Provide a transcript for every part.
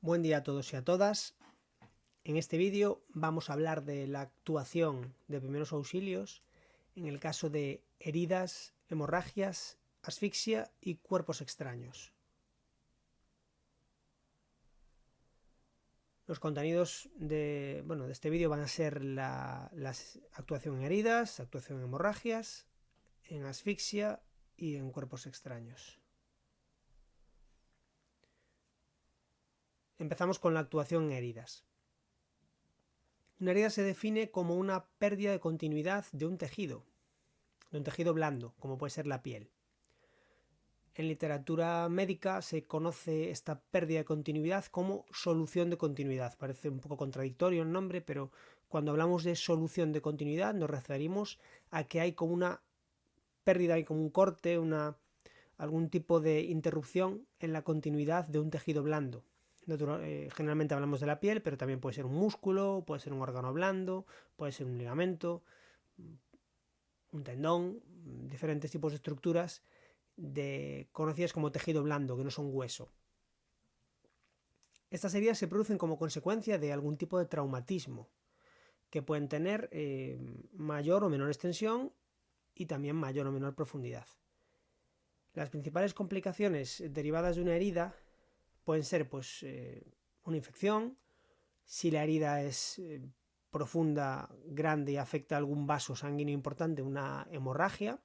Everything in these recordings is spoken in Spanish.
Buen día a todos y a todas. En este vídeo vamos a hablar de la actuación de primeros auxilios en el caso de heridas, hemorragias, asfixia y cuerpos extraños. Los contenidos de este vídeo van a ser la actuación en heridas, actuación en hemorragias, en asfixia y en cuerpos extraños. Empezamos con la actuación en heridas. Una herida se define como una pérdida de continuidad de un tejido blando, como puede ser la piel. En literatura médica se conoce esta pérdida de continuidad como solución de continuidad. Parece un poco contradictorio el nombre, pero cuando hablamos de solución de continuidad nos referimos a que hay como una pérdida, hay como un corte, algún tipo de interrupción en la continuidad de un tejido blando. Generalmente hablamos de la piel, pero también puede ser un músculo, puede ser un órgano blando, puede ser un ligamento, un tendón, diferentes tipos de estructuras conocidas como tejido blando, que no son hueso. Estas heridas se producen como consecuencia de algún tipo de traumatismo, que pueden tener mayor o menor extensión y también mayor o menor profundidad. Las principales complicaciones derivadas de una herida pueden ser una infección, si la herida es profunda, grande y afecta a algún vaso sanguíneo importante, una hemorragia,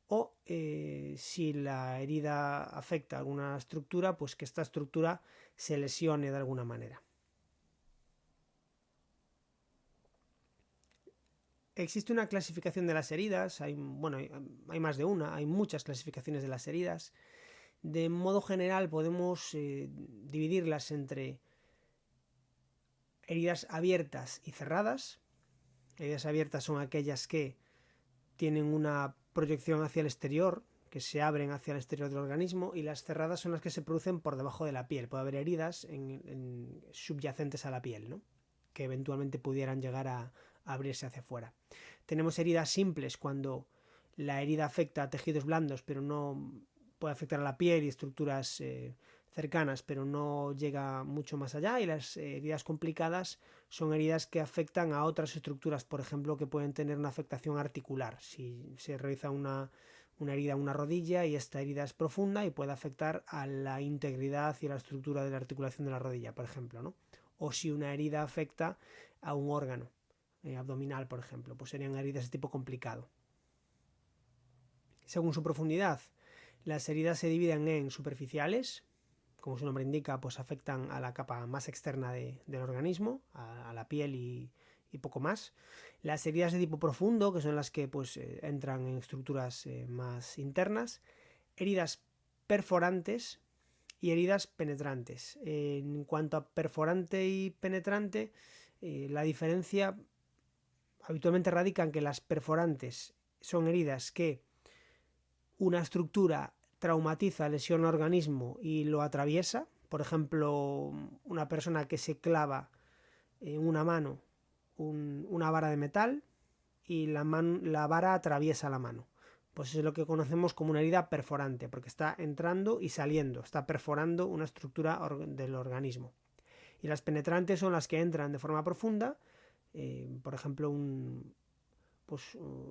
o si la herida afecta a alguna estructura, pues que esta estructura se lesione de alguna manera. Existe una clasificación de las heridas, hay más de una, hay muchas clasificaciones de las heridas. De modo general podemos dividirlas entre heridas abiertas y cerradas. Heridas abiertas son aquellas que tienen una proyección hacia el exterior, que se abren hacia el exterior del organismo, y las cerradas son las que se producen por debajo de la piel. Puede haber heridas subyacentes a la piel, ¿no?, que eventualmente pudieran llegar a abrirse hacia afuera. Tenemos heridas simples cuando la herida afecta a tejidos blandos, pero no puede afectar a la piel y estructuras cercanas, pero no llega mucho más allá. Y las heridas complicadas son heridas que afectan a otras estructuras, por ejemplo, que pueden tener una afectación articular. Si se realiza una herida en una rodilla y esta herida es profunda y puede afectar a la integridad y a la estructura de la articulación de la rodilla, por ejemplo, ¿no? O si una herida afecta a un órgano abdominal, por ejemplo, pues serían heridas de tipo complicado. Según su profundidad, las heridas se dividen en superficiales, como su nombre indica, pues afectan a la capa más externa del organismo, a la piel y poco más. Las heridas de tipo profundo, que son las que entran en estructuras más internas. Heridas perforantes y heridas penetrantes. En cuanto a perforante y penetrante, la diferencia habitualmente radica en que las perforantes son heridas que una estructura traumatiza, lesiona el organismo y lo atraviesa. Por ejemplo, una persona que se clava en una mano una vara de metal y la vara atraviesa la mano. Pues eso es lo que conocemos como una herida perforante, porque está entrando y saliendo, está perforando una estructura del organismo. Y las penetrantes son las que entran de forma profunda. Por ejemplo,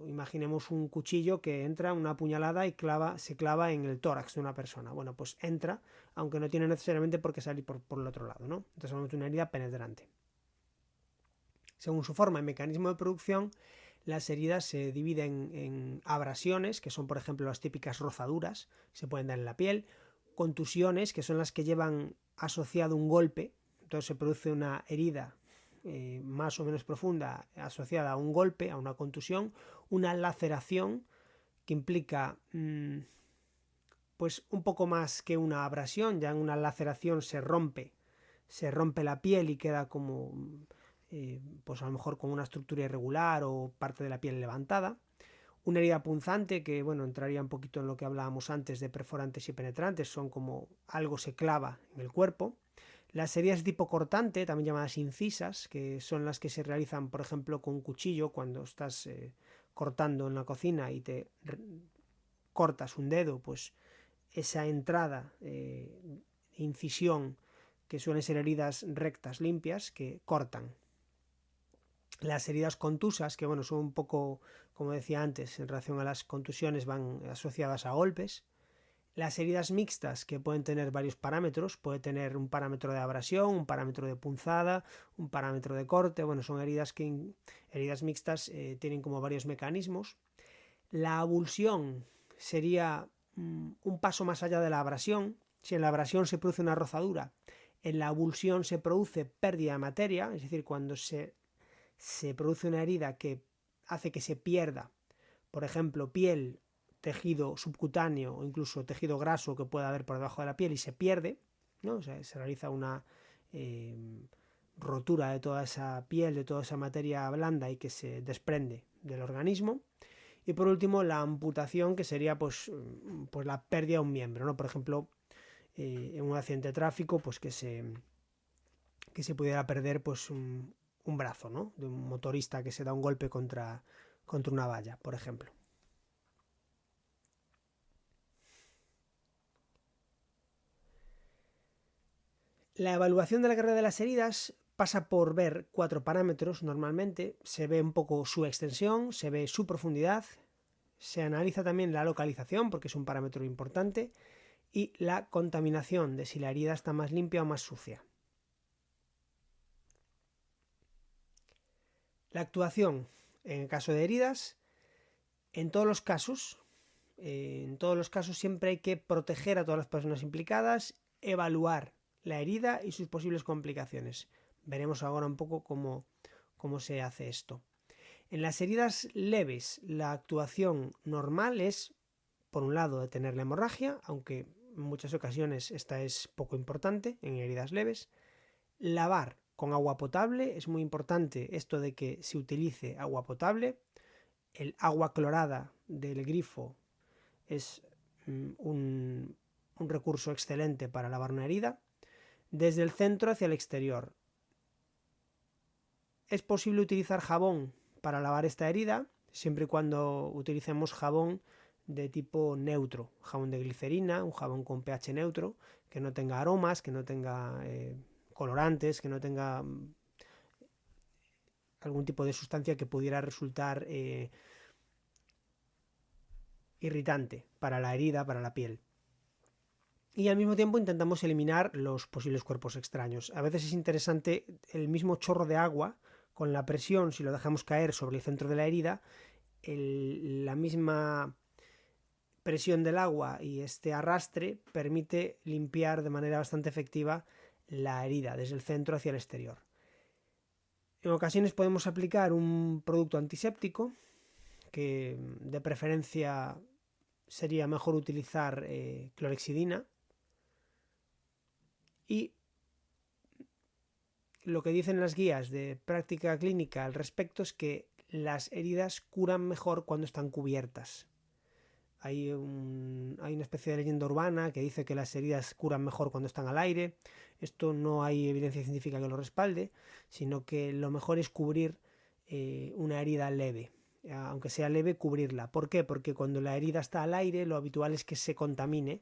imaginemos un cuchillo que entra, una puñalada y se clava en el tórax de una persona. Bueno, pues entra, aunque no tiene necesariamente por qué salir por el otro lado, ¿no? Entonces hablamos de una herida penetrante. Según su forma y mecanismo de producción, las heridas se dividen en abrasiones, que son por ejemplo las típicas rozaduras, se pueden dar en la piel, contusiones, que son las que llevan asociado un golpe, entonces se produce una herida más o menos profunda asociada a un golpe, a una contusión, una laceración que implica pues un poco más que una abrasión. Ya en una laceración se rompe la piel y queda como pues a lo mejor con una estructura irregular o parte de la piel levantada. Una herida punzante, que entraría un poquito en lo que hablábamos antes de perforantes y penetrantes, son como algo se clava en el cuerpo. Las heridas de tipo cortante, también llamadas incisas, que son las que se realizan, por ejemplo, con un cuchillo cuando estás cortando en la cocina y te cortas un dedo, pues esa entrada, incisión, que suelen ser heridas rectas, limpias, que cortan. Las heridas contusas, que bueno, son un poco, como decía antes, en relación a las contusiones, van asociadas a golpes. Las heridas mixtas, que pueden tener varios parámetros, puede tener un parámetro de abrasión, un parámetro de punzada, un parámetro de corte. Bueno, son heridas mixtas, tienen como varios mecanismos. La abulsión sería un paso más allá de la abrasión. Si en la abrasión se produce una rozadura, en la abulsión se produce pérdida de materia, es decir, cuando se produce una herida que hace que se pierda, por ejemplo, piel, tejido subcutáneo o incluso tejido graso que pueda haber por debajo de la piel y se pierde, ¿no? O sea, se realiza una rotura de toda esa piel, de toda esa materia blanda y que se desprende del organismo. Y por último, la amputación, que sería pues la pérdida de un miembro, ¿no? Por ejemplo, en un accidente de tráfico, pues que se pudiera perder pues un brazo, ¿no? De un motorista que se da un golpe contra una valla, por ejemplo. La evaluación de la carrera de las heridas pasa por ver 4 parámetros normalmente. Se ve un poco su extensión, se ve su profundidad, se analiza también la localización, porque es un parámetro importante, y la contaminación, de si la herida está más limpia o más sucia. La actuación en el caso de heridas, en todos los casos siempre hay que proteger a todas las personas implicadas, evaluar la herida y sus posibles complicaciones. Veremos ahora un poco cómo se hace esto. En las heridas leves, la actuación normal es, por un lado, detener la hemorragia, aunque en muchas ocasiones esta es poco importante en heridas leves. Lavar con agua potable, es muy importante esto de que se utilice agua potable. El agua clorada del grifo es un recurso excelente para lavar una herida. Desde el centro hacia el exterior. Es posible utilizar jabón para lavar esta herida, siempre y cuando utilicemos jabón de tipo neutro, jabón de glicerina, un jabón con pH neutro, que no tenga aromas, que no tenga colorantes, que no tenga algún tipo de sustancia que pudiera resultar irritante para la herida, para la piel. Y al mismo tiempo intentamos eliminar los posibles cuerpos extraños. A veces es interesante el mismo chorro de agua, con la presión, si lo dejamos caer sobre el centro de la herida, la misma presión del agua y este arrastre permite limpiar de manera bastante efectiva la herida desde el centro hacia el exterior. En ocasiones podemos aplicar un producto antiséptico, que de preferencia sería mejor utilizar clorexidina, y lo que dicen las guías de práctica clínica al respecto es que las heridas curan mejor cuando están cubiertas. Hay una especie de leyenda urbana que dice que las heridas curan mejor cuando están al aire. Esto no hay evidencia científica que lo respalde, sino que lo mejor es cubrir una herida leve. Aunque sea leve, cubrirla. ¿Por qué? Porque cuando la herida está al aire, lo habitual es que se contamine,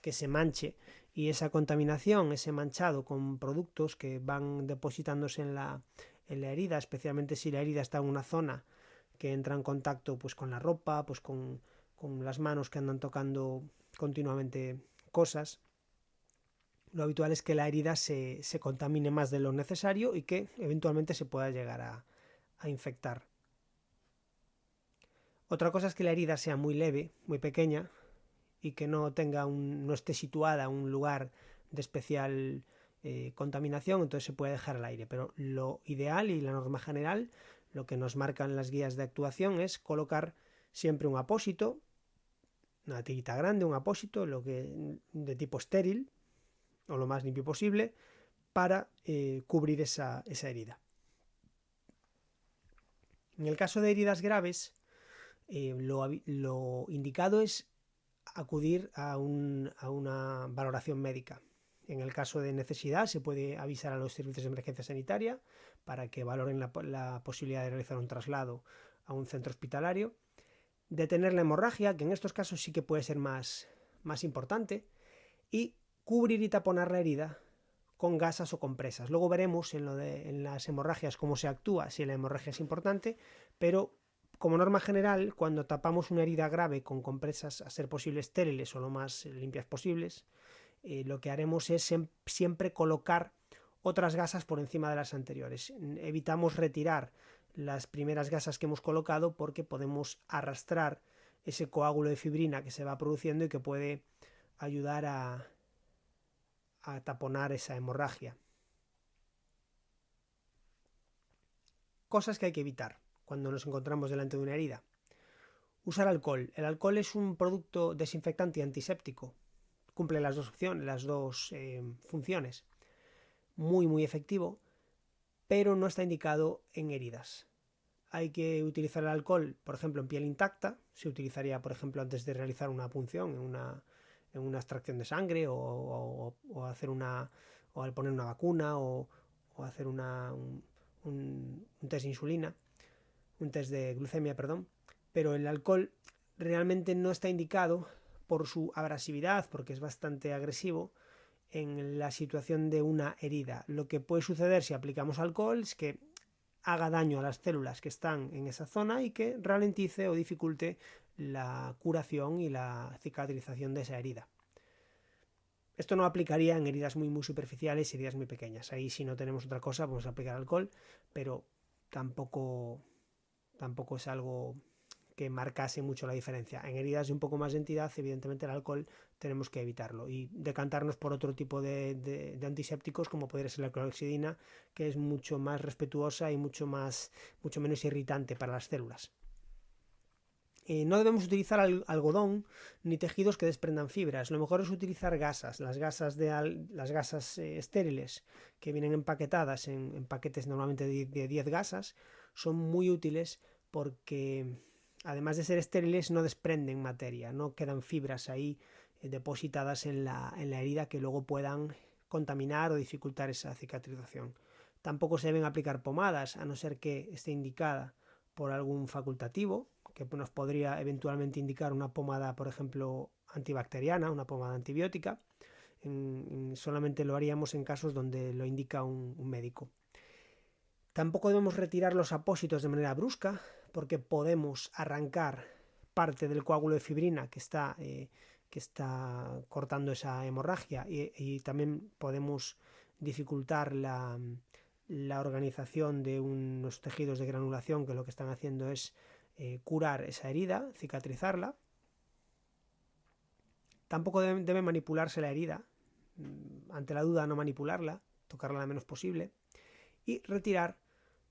que se manche, y esa contaminación, ese manchado con productos que van depositándose en la herida, especialmente si la herida está en una zona que entra en contacto pues con la ropa, pues con las manos que andan tocando continuamente cosas, lo habitual es que la herida se contamine más de lo necesario y que eventualmente se pueda llegar a infectar. Otra cosa es que la herida sea muy leve, muy pequeña, y que no esté situada en un lugar de especial contaminación, entonces se puede dejar al aire. Pero lo ideal y la norma general, lo que nos marcan las guías de actuación, es colocar siempre un apósito, una tirita grande, un apósito, de tipo estéril, o lo más limpio posible, para cubrir esa herida. En el caso de heridas graves, lo indicado es acudir a una valoración médica. En el caso de necesidad se puede avisar a los servicios de emergencia sanitaria para que valoren la posibilidad de realizar un traslado a un centro hospitalario. Detener la hemorragia, que en estos casos sí que puede ser más importante, y cubrir y taponar la herida con gasas o compresas. Luego veremos en las hemorragias cómo se actúa, si la hemorragia es importante, pero como norma general, cuando tapamos una herida grave con compresas a ser posible estériles o lo más limpias posibles, lo que haremos es siempre colocar otras gasas por encima de las anteriores. Evitamos retirar las primeras gasas que hemos colocado porque podemos arrastrar ese coágulo de fibrina que se va produciendo y que puede ayudar a taponar esa hemorragia. Cosas que hay que evitar cuando nos encontramos delante de una herida. Usar alcohol. El alcohol es un producto desinfectante y antiséptico. Cumple las dos opciones, las dos funciones. Muy efectivo, pero no está indicado en heridas. Hay que utilizar el alcohol, por ejemplo, en piel intacta. Se utilizaría, por ejemplo, antes de realizar una punción, en una extracción de sangre o hacer o al poner una vacuna o hacer un test de insulina, un test de glucemia, perdón. Pero el alcohol realmente no está indicado por su abrasividad, porque es bastante agresivo en la situación de una herida. Lo que puede suceder si aplicamos alcohol es que haga daño a las células que están en esa zona y que ralentice o dificulte la curación y la cicatrización de esa herida. Esto no aplicaría en heridas muy superficiales y heridas muy pequeñas. Ahí si no tenemos otra cosa podemos aplicar alcohol, pero tampoco es algo que marcase mucho la diferencia. En heridas de un poco más de entidad, evidentemente el alcohol tenemos que evitarlo y decantarnos por otro tipo de antisépticos, como podría ser la clorhexidina, que es mucho más respetuosa y mucho menos irritante para las células. No debemos utilizar algodón ni tejidos que desprendan fibras. Lo mejor es utilizar gasas. Las gasas estériles que vienen empaquetadas en paquetes normalmente de 10 gasas son muy útiles porque además de ser estériles no desprenden materia, no quedan fibras ahí depositadas en la herida que luego puedan contaminar o dificultar esa cicatrización. Tampoco se deben aplicar pomadas a no ser que esté indicada por algún facultativo, que nos podría eventualmente indicar una pomada, por ejemplo, antibacteriana, una pomada antibiótica. Solamente lo haríamos en casos donde lo indica un médico. Tampoco debemos retirar los apósitos de manera brusca, porque podemos arrancar parte del coágulo de fibrina que está cortando esa hemorragia y también podemos dificultar la organización de unos tejidos de granulación que lo que están haciendo es curar esa herida, cicatrizarla. Tampoco debe manipularse la herida. Ante la duda, no manipularla, tocarla lo menos posible. Y retirar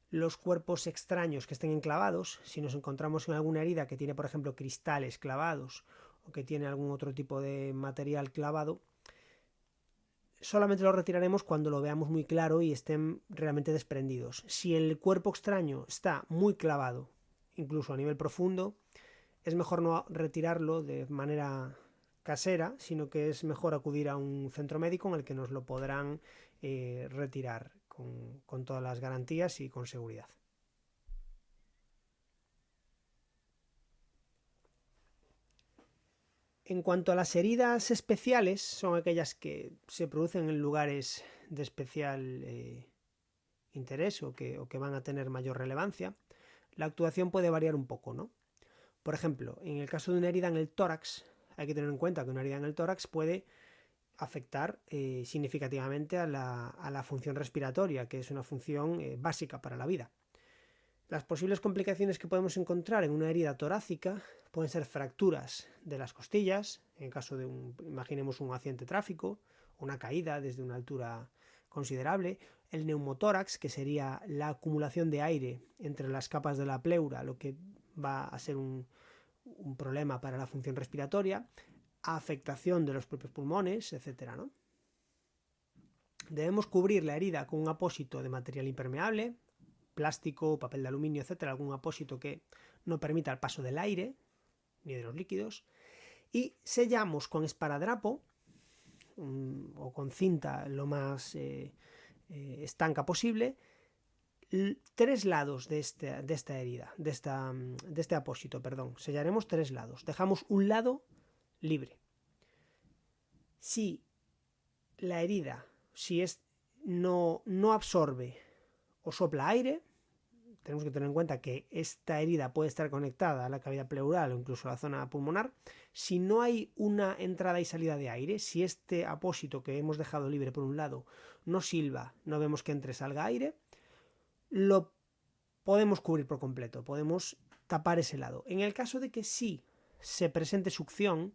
los cuerpos extraños que estén enclavados. Si nos encontramos en alguna herida que tiene, por ejemplo, cristales clavados o que tiene algún otro tipo de material clavado, solamente lo retiraremos cuando lo veamos muy claro y estén realmente desprendidos. Si el cuerpo extraño está muy clavado, incluso a nivel profundo, es mejor no retirarlo de manera casera, sino que es mejor acudir a un centro médico en el que nos lo podrán retirar con todas las garantías y con seguridad. En cuanto a las heridas especiales, son aquellas que se producen en lugares de especial interés o que van a tener mayor relevancia. La actuación puede variar un poco, ¿no? Por ejemplo, en el caso de una herida en el tórax, hay que tener en cuenta que una herida en el tórax puede afectar significativamente a la función respiratoria, que es una función básica para la vida. Las posibles complicaciones que podemos encontrar en una herida torácica pueden ser fracturas de las costillas, en caso de imaginemos un accidente de tráfico, una caída desde una altura considerable, el neumotórax, que sería la acumulación de aire entre las capas de la pleura, lo que va a ser un problema para la función respiratoria, afectación de los propios pulmones, etcétera, ¿no? Debemos cubrir la herida con un apósito de material impermeable, plástico, papel de aluminio, etcétera, algún apósito que no permita el paso del aire ni de los líquidos, y sellamos con esparadrapo o con cinta lo más estanca posible 3 lados de esta herida, de este apósito, perdón. Sellaremos 3 lados. Dejamos un lado libre. Si la herida, si es no absorbe o sopla aire. Tenemos que tener en cuenta que esta herida puede estar conectada a la cavidad pleural o incluso a la zona pulmonar. Si no hay una entrada y salida de aire, si este apósito que hemos dejado libre por un lado no silba, no vemos que entre salga aire, lo podemos cubrir por completo, podemos tapar ese lado. En el caso de que sí se presente succión,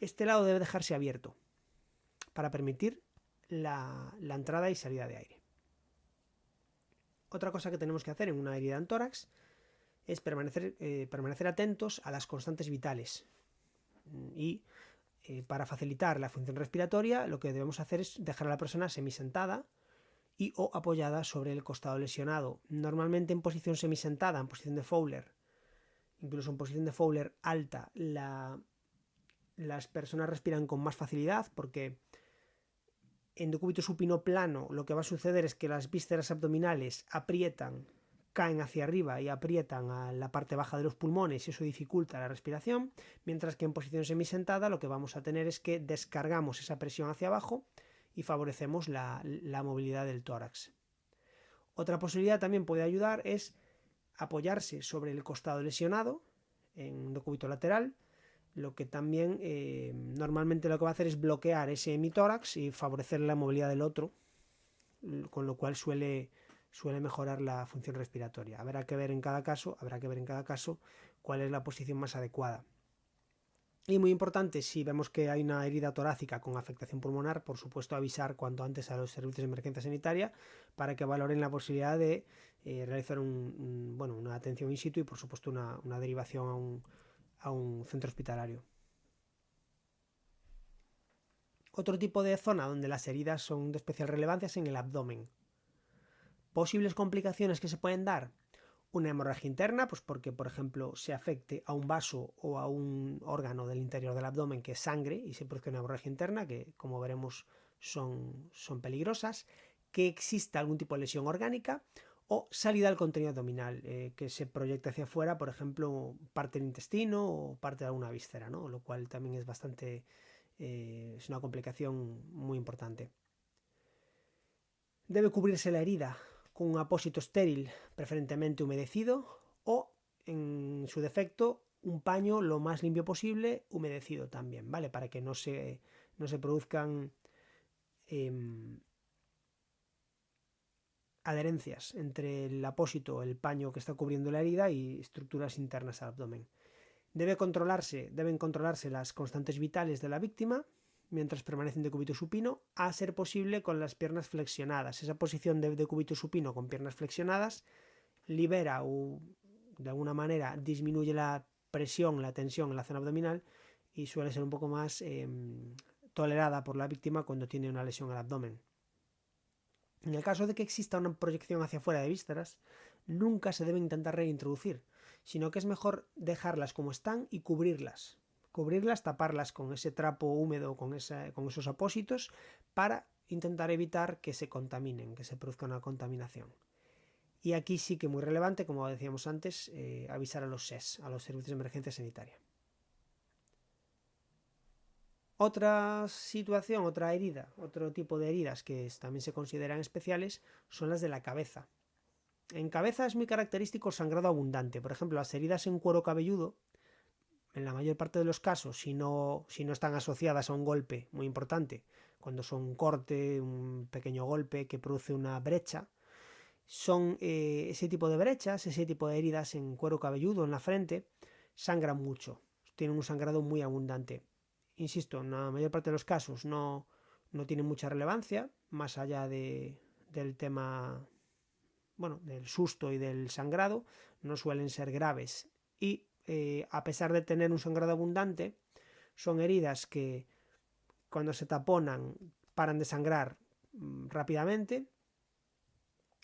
este lado debe dejarse abierto para permitir la entrada y salida de aire. Otra cosa que tenemos que hacer en una herida en tórax es permanecer atentos a las constantes vitales. Y para facilitar la función respiratoria, lo que debemos hacer es dejar a la persona semisentada y o apoyada sobre el costado lesionado. Normalmente en posición semisentada, en posición de Fowler, incluso en posición de Fowler alta, las personas respiran con más facilidad porque en decúbito supino plano lo que va a suceder es que las vísceras abdominales caen hacia arriba y aprietan a la parte baja de los pulmones y eso dificulta la respiración, mientras que en posición semisentada lo que vamos a tener es que descargamos esa presión hacia abajo y favorecemos la movilidad del tórax. Otra posibilidad también puede ayudar es apoyarse sobre el costado lesionado en decúbito lateral, lo que también normalmente lo que va a hacer es bloquear ese hemitórax y favorecer la movilidad del otro, con lo cual suele mejorar la función respiratoria. Habrá que ver en cada caso cuál es la posición más adecuada. Y muy importante, si vemos que hay una herida torácica con afectación pulmonar, por supuesto avisar cuanto antes a los servicios de emergencia sanitaria para que valoren la posibilidad de realizar una atención in situ y por supuesto una derivación a un centro hospitalario. Otro tipo de zona donde las heridas son de especial relevancia es en el abdomen. Posibles complicaciones que se pueden dar: una hemorragia interna, pues porque por ejemplo se afecte a un vaso o a un órgano del interior del abdomen que es sangre y se produce una hemorragia interna, que como veremos son peligrosas, que exista algún tipo de lesión orgánica o salida del contenido abdominal, que se proyecte hacia afuera, por ejemplo, parte del intestino o parte de alguna víscera, ¿no? Lo cual también es es una complicación muy importante. Debe cubrirse la herida con un apósito estéril, preferentemente humedecido, o en su defecto un paño lo más limpio posible, humedecido también, ¿vale? Para que no se produzcan adherencias entre el apósito, el paño que está cubriendo la herida y estructuras internas al abdomen. Deben controlarse las constantes vitales de la víctima mientras permanece en decúbito supino, a ser posible con las piernas flexionadas. Esa posición de decúbito supino con piernas flexionadas libera o de alguna manera disminuye la presión, la tensión en la zona abdominal y suele ser un poco más tolerada por la víctima cuando tiene una lesión al abdomen. En el caso de que exista una proyección hacia afuera de vísceras, nunca se debe intentar reintroducir, sino que es mejor dejarlas como están y cubrirlas, taparlas con ese trapo húmedo, con esos apósitos, para intentar evitar que se contaminen, que se produzca una contaminación. Y aquí sí que muy relevante, como decíamos antes, avisar a los SES, a los servicios de emergencia sanitaria. Otra situación, otra herida, otro tipo de heridas que también se consideran especiales son las de la cabeza. En cabeza es muy característico el sangrado abundante. Por ejemplo, las heridas en cuero cabelludo, en la mayor parte de los casos, si no están asociadas a un golpe muy importante, cuando son un corte, un pequeño golpe que produce una brecha, son ese tipo de brechas, ese tipo de heridas en cuero cabelludo, en la frente, sangran mucho, tienen un sangrado muy abundante. Insisto, en la mayor parte de los casos no tienen mucha relevancia, más allá del tema, del susto y del sangrado, no suelen ser graves. Y a pesar de tener un sangrado abundante, son heridas que cuando se taponan paran de sangrar rápidamente,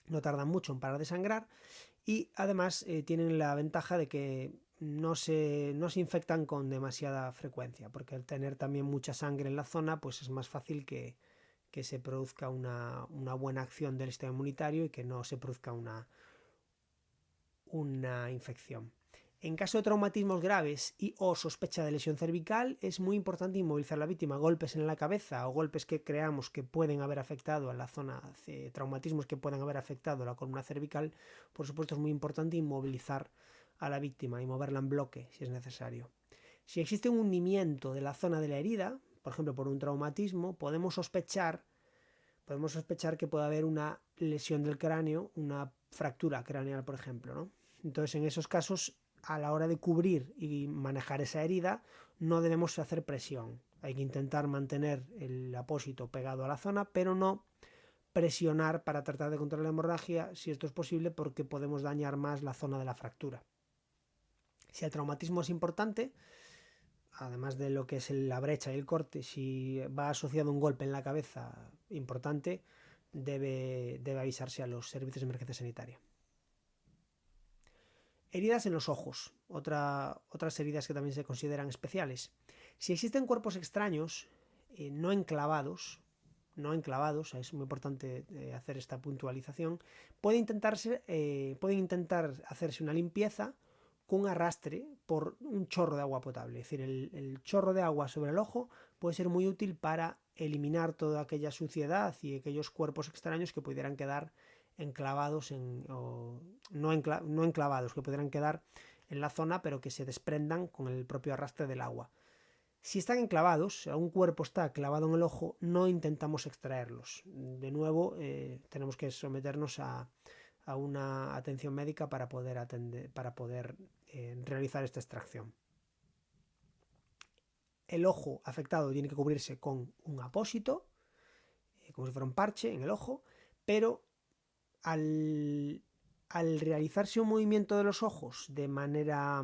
no tardan mucho en parar de sangrar y además tienen la ventaja de que no se infectan con demasiada frecuencia, porque al tener también mucha sangre en la zona, pues es más fácil que se produzca una buena acción del sistema inmunitario y que no se produzca una infección. En caso de traumatismos graves y o sospecha de lesión cervical, es muy importante inmovilizar a la víctima. Golpes en la cabeza o golpes que creamos que pueden haber afectado a la zona, traumatismos que puedan haber afectado a la columna cervical, por supuesto es muy importante inmovilizar a la víctima y moverla en bloque si es necesario. Si existe un hundimiento de la zona de la herida, por ejemplo por un traumatismo, podemos sospechar que puede haber una lesión del cráneo, una fractura craneal, por ejemplo, ¿no? Entonces, en esos casos, a la hora de cubrir y manejar esa herida, no debemos hacer presión. Hay que intentar mantener el apósito pegado a la zona, pero no presionar para tratar de controlar la hemorragia, si esto es posible, porque podemos dañar más la zona de la fractura. Si el traumatismo es importante, además de lo que es la brecha y el corte, si va asociado a un golpe en la cabeza importante, debe avisarse a los servicios de emergencia sanitaria. Heridas en los ojos, otras heridas que también se consideran especiales. Si existen cuerpos extraños no enclavados, es muy importante hacer esta puntualización, puede intentar hacerse una limpieza con un arrastre por un chorro de agua potable. Es decir, el chorro de agua sobre el ojo puede ser muy útil para eliminar toda aquella suciedad y aquellos cuerpos extraños que pudieran quedar enclavados no enclavados, que pudieran quedar en la zona, pero que se desprendan con el propio arrastre del agua. Si están enclavados, si un cuerpo está clavado en el ojo, no intentamos extraerlos. De nuevo, tenemos que someternos a una atención médica para poder realizar esta extracción. El ojo afectado tiene que cubrirse con un apósito, como si fuera un parche en el ojo, pero al realizarse un movimiento de los ojos de manera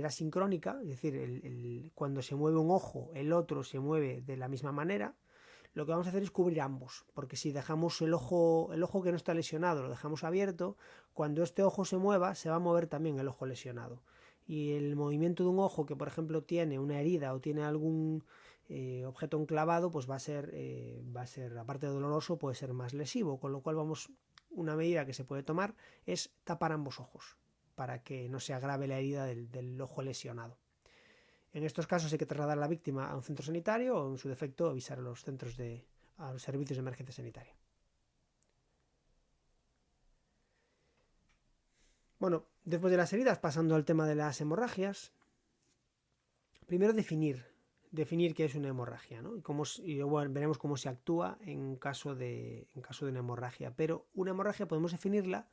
sincrónica, es decir, cuando se mueve un ojo, el otro se mueve de la misma manera, lo que vamos a hacer es cubrir ambos, porque si dejamos el ojo que no está lesionado, lo dejamos abierto, cuando este ojo se mueva, se va a mover también el ojo lesionado. Y el movimiento de un ojo que, por ejemplo, tiene una herida o tiene algún objeto enclavado, pues va a ser, aparte de doloroso, puede ser más lesivo, con lo cual una medida que se puede tomar es tapar ambos ojos, para que no se agrave la herida del ojo lesionado. En estos casos hay que trasladar a la víctima a un centro sanitario o, en su defecto, avisar a los servicios de emergencia sanitaria. Bueno, después de las heridas, pasando al tema de las hemorragias, primero definir qué es una hemorragia, ¿no? Y veremos cómo se actúa en caso de una hemorragia. Pero una hemorragia podemos definirla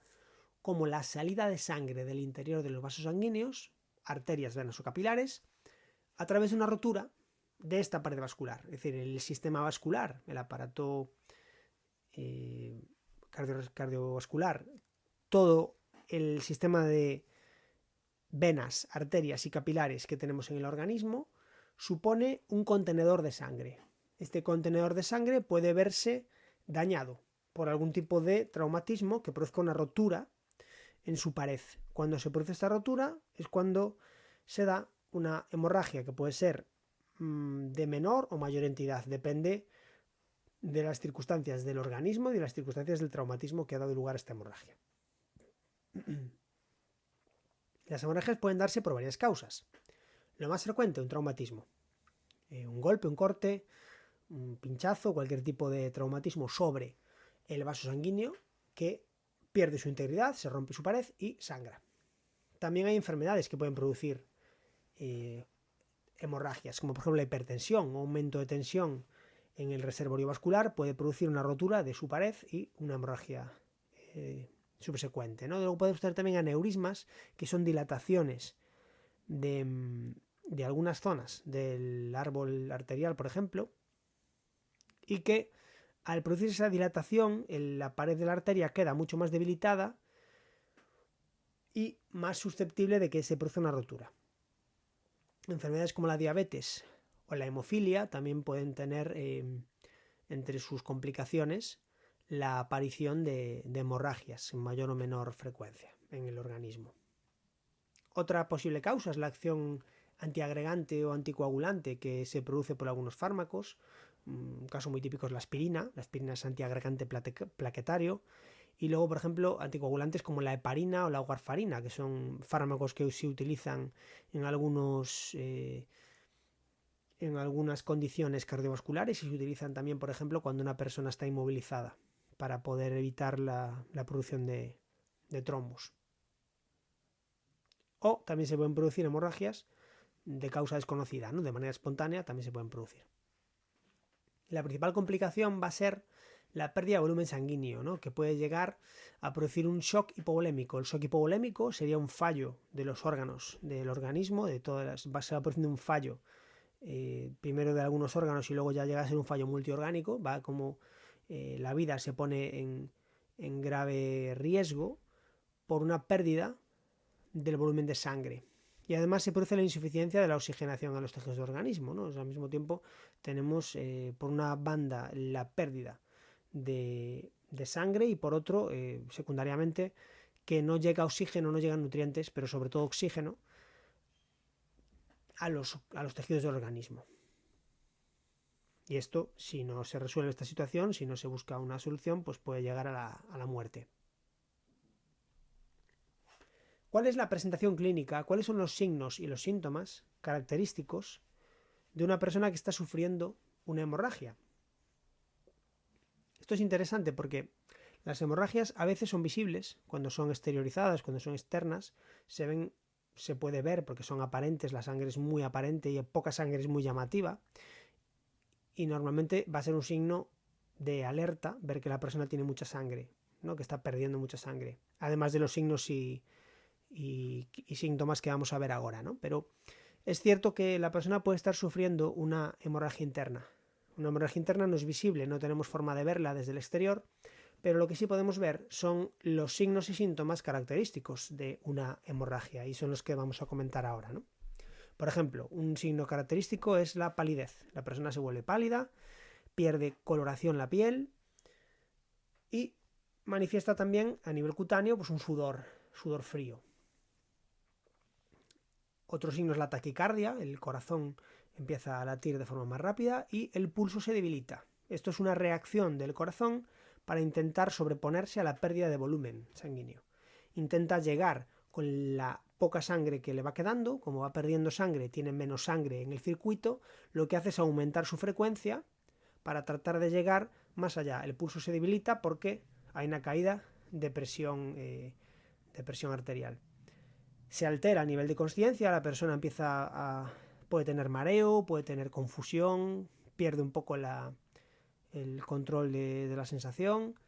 como la salida de sangre del interior de los vasos sanguíneos, arterias, venas o capilares, a través de una rotura de esta pared vascular. Es decir, el sistema vascular, el aparato cardiovascular, todo el sistema de venas, arterias y capilares que tenemos en el organismo, supone un contenedor de sangre. Este contenedor de sangre puede verse dañado por algún tipo de traumatismo que produzca una rotura en su pared. Cuando se produce esta rotura es cuando se da una hemorragia, que puede ser de menor o mayor entidad, depende de las circunstancias del organismo y de las circunstancias del traumatismo que ha dado lugar a esta hemorragia. Las hemorragias pueden darse por varias causas. Lo más frecuente, un traumatismo. Un golpe, un corte, un pinchazo, cualquier tipo de traumatismo sobre el vaso sanguíneo que pierde su integridad, se rompe su pared y sangra. También hay enfermedades que pueden producir hemorragias, como por ejemplo la hipertensión o aumento de tensión en el reservorio vascular puede producir una rotura de su pared y una hemorragia subsecuente, ¿no? Luego podemos tener también aneurismas, que son dilataciones de algunas zonas del árbol arterial, por ejemplo, y que al producir esa dilatación, la pared de la arteria queda mucho más debilitada y más susceptible de que se produzca una rotura. Enfermedades como la diabetes o la hemofilia también pueden tener entre sus complicaciones la aparición de hemorragias en mayor o menor frecuencia en el organismo. Otra posible causa es la acción antiagregante o anticoagulante que se produce por algunos fármacos. Un caso muy típico es la aspirina. La aspirina es antiagregante plaquetario Y luego, por ejemplo, anticoagulantes como la heparina o la warfarina, que son fármacos que se utilizan en algunas condiciones cardiovasculares y se utilizan también, por ejemplo, cuando una persona está inmovilizada para poder evitar la producción de trombos. O también se pueden producir hemorragias de causa desconocida, ¿no? De manera espontánea también se pueden producir. La principal complicación va a ser la pérdida de volumen sanguíneo, ¿no? Que puede llegar a producir un shock hipovolémico. El shock hipovolémico sería un fallo de los órganos del organismo, se va produciendo un fallo primero de algunos órganos y luego ya llega a ser un fallo multiorgánico, va como la vida se pone en grave riesgo por una pérdida del volumen de sangre. Y además se produce la insuficiencia de la oxigenación a los tejidos del organismo, ¿no? O sea, al mismo tiempo tenemos por una banda la pérdida de sangre y por otro, secundariamente, que no llega oxígeno, no llegan nutrientes, pero sobre todo oxígeno a los tejidos del organismo. Y esto, si no se resuelve esta situación, si no se busca una solución, pues puede llegar a la muerte. ¿Cuál es la presentación clínica? ¿Cuáles son los signos y los síntomas característicos de una persona que está sufriendo una hemorragia? Esto es interesante porque las hemorragias a veces son visibles cuando son exteriorizadas, cuando son externas, se puede ver porque son aparentes, la sangre es muy aparente y poca sangre es muy llamativa, y normalmente va a ser un signo de alerta ver que la persona tiene mucha sangre, ¿no? Que está perdiendo mucha sangre, además de los signos y síntomas que vamos a ver ahora, ¿no? Pero es cierto que la persona puede estar sufriendo una hemorragia interna. Una hemorragia interna no es visible, no tenemos forma de verla desde el exterior, pero lo que sí podemos ver son los signos y síntomas característicos de una hemorragia y son los que vamos a comentar ahora, ¿no? Por ejemplo, un signo característico es la palidez. La persona se vuelve pálida, pierde coloración la piel y manifiesta también a nivel cutáneo pues un sudor frío. Otro signo es la taquicardia, el corazón empieza a latir de forma más rápida y el pulso se debilita. Esto es una reacción del corazón para intentar sobreponerse a la pérdida de volumen sanguíneo. Intenta llegar con la poca sangre que le va quedando, como va perdiendo sangre, tiene menos sangre en el circuito, lo que hace es aumentar su frecuencia para tratar de llegar más allá. El pulso se debilita porque hay una caída de presión arterial. Se altera a nivel de consciencia, la persona puede tener mareo, puede tener confusión, pierde un poco el control de la sensación,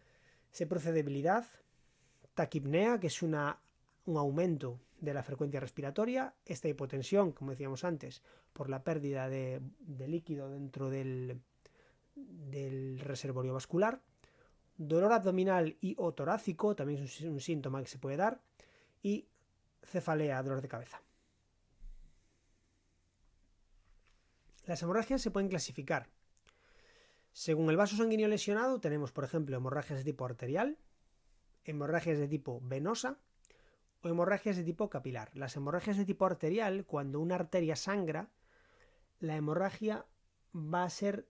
se produce debilidad, taquipnea, que es un aumento de la frecuencia respiratoria, esta hipotensión, como decíamos antes, por la pérdida de líquido dentro del reservorio vascular, dolor abdominal y o torácico, también es un síntoma que se puede dar, y cefalea, dolor de cabeza. Las hemorragias se pueden clasificar. Según el vaso sanguíneo lesionado tenemos, por ejemplo, hemorragias de tipo arterial, hemorragias de tipo venosa o hemorragias de tipo capilar. Las hemorragias de tipo arterial, cuando una arteria sangra, la hemorragia va a ser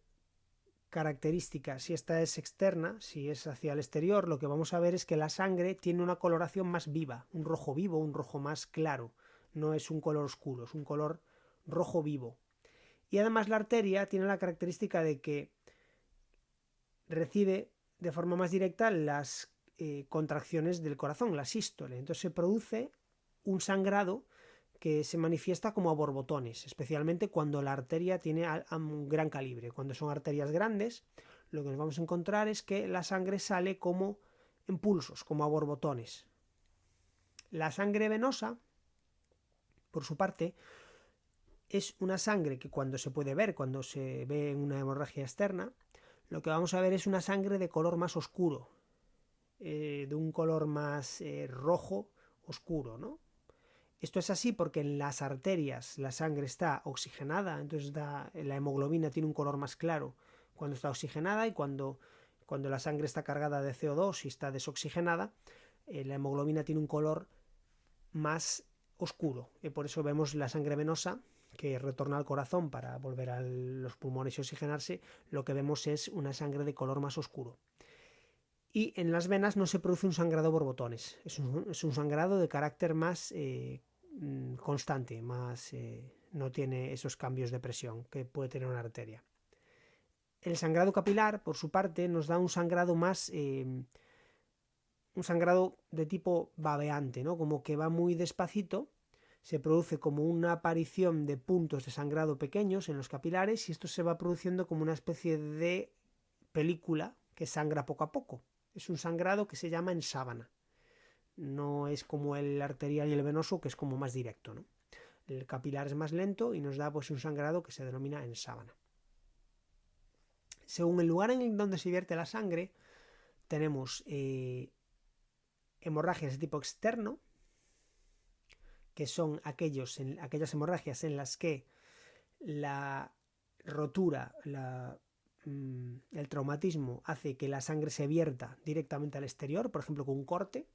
característica. Si esta es externa, si es hacia el exterior, lo que vamos a ver es que la sangre tiene una coloración más viva, un rojo vivo, un rojo más claro. No es un color oscuro, es un color rojo vivo. Y además la arteria tiene la característica de que recibe de forma más directa las contracciones del corazón, la sístole. Entonces se produce un sangrado que se manifiesta como a borbotones, especialmente cuando la arteria tiene un gran calibre. Cuando son arterias grandes, lo que nos vamos a encontrar es que la sangre sale como en pulsos, como a borbotones. La sangre venosa, por su parte, es una sangre que cuando se puede ver, cuando se ve en una hemorragia externa, lo que vamos a ver es una sangre de color más oscuro, de un color más rojo oscuro, ¿no? Esto es así porque en las arterias la sangre está oxigenada, entonces la hemoglobina tiene un color más claro cuando está oxigenada, y cuando la sangre está cargada de CO2 y está desoxigenada, la hemoglobina tiene un color más oscuro. Y por eso vemos la sangre venosa que retorna al corazón para volver a los pulmones y oxigenarse. Lo que vemos es una sangre de color más oscuro. Y en las venas no se produce un sangrado por botones, es un sangrado de carácter más constante, no tiene esos cambios de presión que puede tener una arteria. El sangrado capilar, por su parte, nos da un sangrado un sangrado de tipo babeante, ¿no? Como que va muy despacito, se produce como una aparición de puntos de sangrado pequeños en los capilares y esto se va produciendo como una especie de película que sangra poco a poco. Es un sangrado que se llama en sábana. No es como el arterial y el venoso, que es como más directo, ¿no? El capilar es más lento y nos da pues un sangrado que se denomina en sábana. Según el lugar en donde se vierte la sangre, tenemos hemorragias de tipo externo, que son aquellas hemorragias en las que la rotura, el traumatismo hace que la sangre se vierta directamente al exterior, por ejemplo con un corte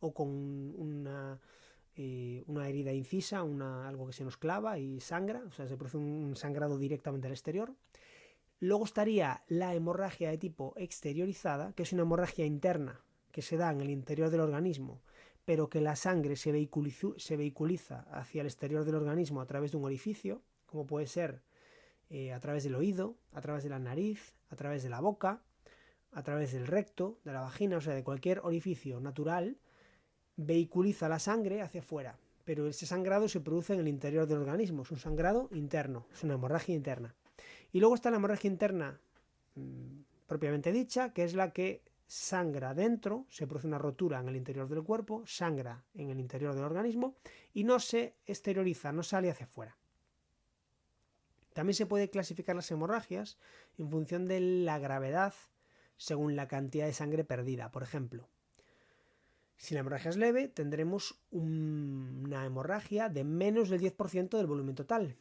o con una herida incisa, algo que se nos clava y sangra, o sea, se produce un sangrado directamente al exterior. Luego estaría la hemorragia de tipo exteriorizada, que es una hemorragia interna que se da en el interior del organismo, pero que la sangre se vehiculiza hacia el exterior del organismo a través de un orificio, como puede ser a través del oído, a través de la nariz, a través de la boca, a través del recto, de la vagina, o sea, de cualquier orificio natural, vehiculiza la sangre hacia afuera, pero ese sangrado se produce en el interior del organismo, es un sangrado interno, es una hemorragia interna. Y luego está la hemorragia interna propiamente dicha, que es la que sangra dentro, se produce una rotura en el interior del cuerpo, sangra en el interior del organismo y no se exterioriza, no sale hacia afuera. También se puede clasificar las hemorragias en función de la gravedad según la cantidad de sangre perdida. Por ejemplo, si la hemorragia es leve, tendremos una hemorragia de menos del 10% del volumen total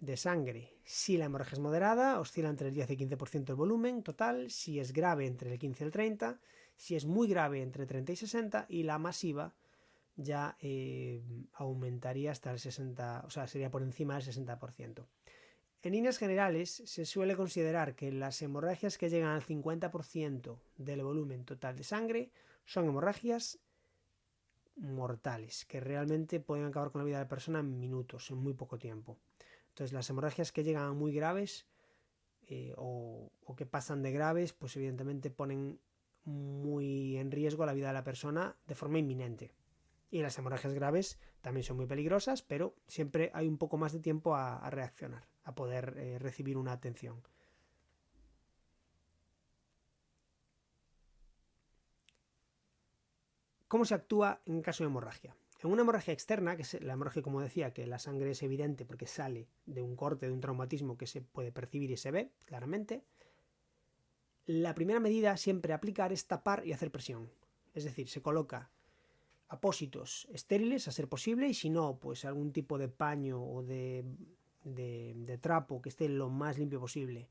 de sangre. Si la hemorragia es moderada, oscila entre el 10 y el 15% del volumen total. Si es grave, entre el 15 y el 30. Si es muy grave, entre 30 y 60. Y la masiva ya aumentaría hasta el 60%, o sea, sería por encima del 60%. En líneas generales, se suele considerar que las hemorragias que llegan al 50% del volumen total de sangre son hemorragias mortales, que realmente pueden acabar con la vida de la persona en minutos, en muy poco tiempo. Entonces, las hemorragias que llegan a muy graves o que pasan de graves, pues evidentemente ponen muy en riesgo la vida de la persona de forma inminente. Y las hemorragias graves también son muy peligrosas, pero siempre hay un poco más de tiempo a reaccionar, a poder recibir una atención. ¿Cómo se actúa en caso de hemorragia? En una hemorragia externa, que es la hemorragia, como decía, que la sangre es evidente porque sale de un corte, de un traumatismo que se puede percibir y se ve claramente, la primera medida siempre a aplicar es tapar y hacer presión. Es decir, se coloca apósitos estériles a ser posible y si no, pues algún tipo de paño o de trapo que esté lo más limpio posible.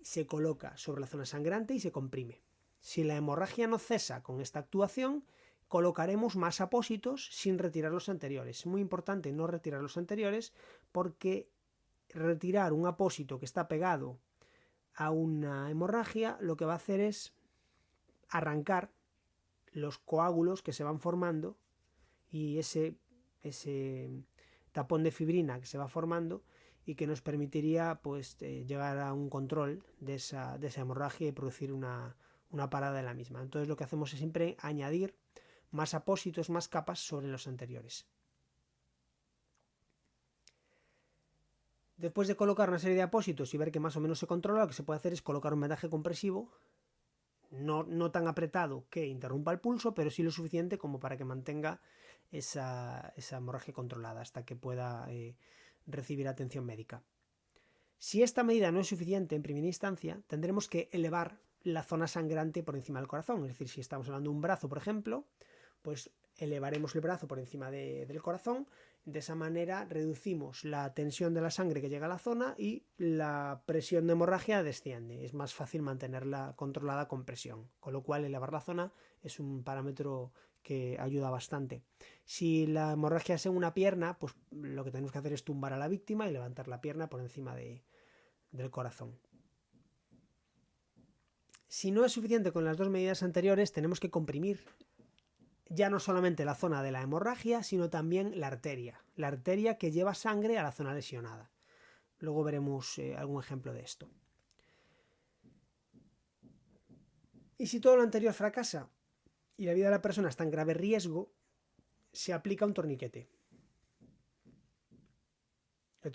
Se coloca sobre la zona sangrante y se comprime. Si la hemorragia no cesa con esta actuación, colocaremos más apósitos sin retirar los anteriores. Es muy importante no retirar los anteriores porque retirar un apósito que está pegado a una hemorragia lo que va a hacer es arrancar los coágulos que se van formando y ese tapón de fibrina que se va formando y que nos permitiría pues llegar a un control de esa hemorragia y producir una parada de la misma. Entonces lo que hacemos es siempre añadir más apósitos, más capas sobre los anteriores. Después de colocar una serie de apósitos y ver que más o menos se controla, lo que se puede hacer es colocar un vendaje compresivo, no tan apretado que interrumpa el pulso, pero sí lo suficiente como para que mantenga esa hemorragia controlada hasta que pueda recibir atención médica. Si esta medida no es suficiente en primera instancia, tendremos que elevar la zona sangrante por encima del corazón. Es decir, si estamos hablando de un brazo, por ejemplo, pues elevaremos el brazo por encima del corazón. De esa manera reducimos la tensión de la sangre que llega a la zona y la presión de hemorragia desciende. Es más fácil mantenerla controlada con presión, con lo cual elevar la zona es un parámetro que ayuda bastante. Si la hemorragia es en una pierna, pues lo que tenemos que hacer es tumbar a la víctima y levantar la pierna por encima del corazón. Si no es suficiente con las dos medidas anteriores, tenemos que comprimir ya no solamente la zona de la hemorragia, sino también la arteria que lleva sangre a la zona lesionada. Luego veremos algún ejemplo de esto. Y si todo lo anterior fracasa y la vida de la persona está en grave riesgo, se aplica un torniquete. El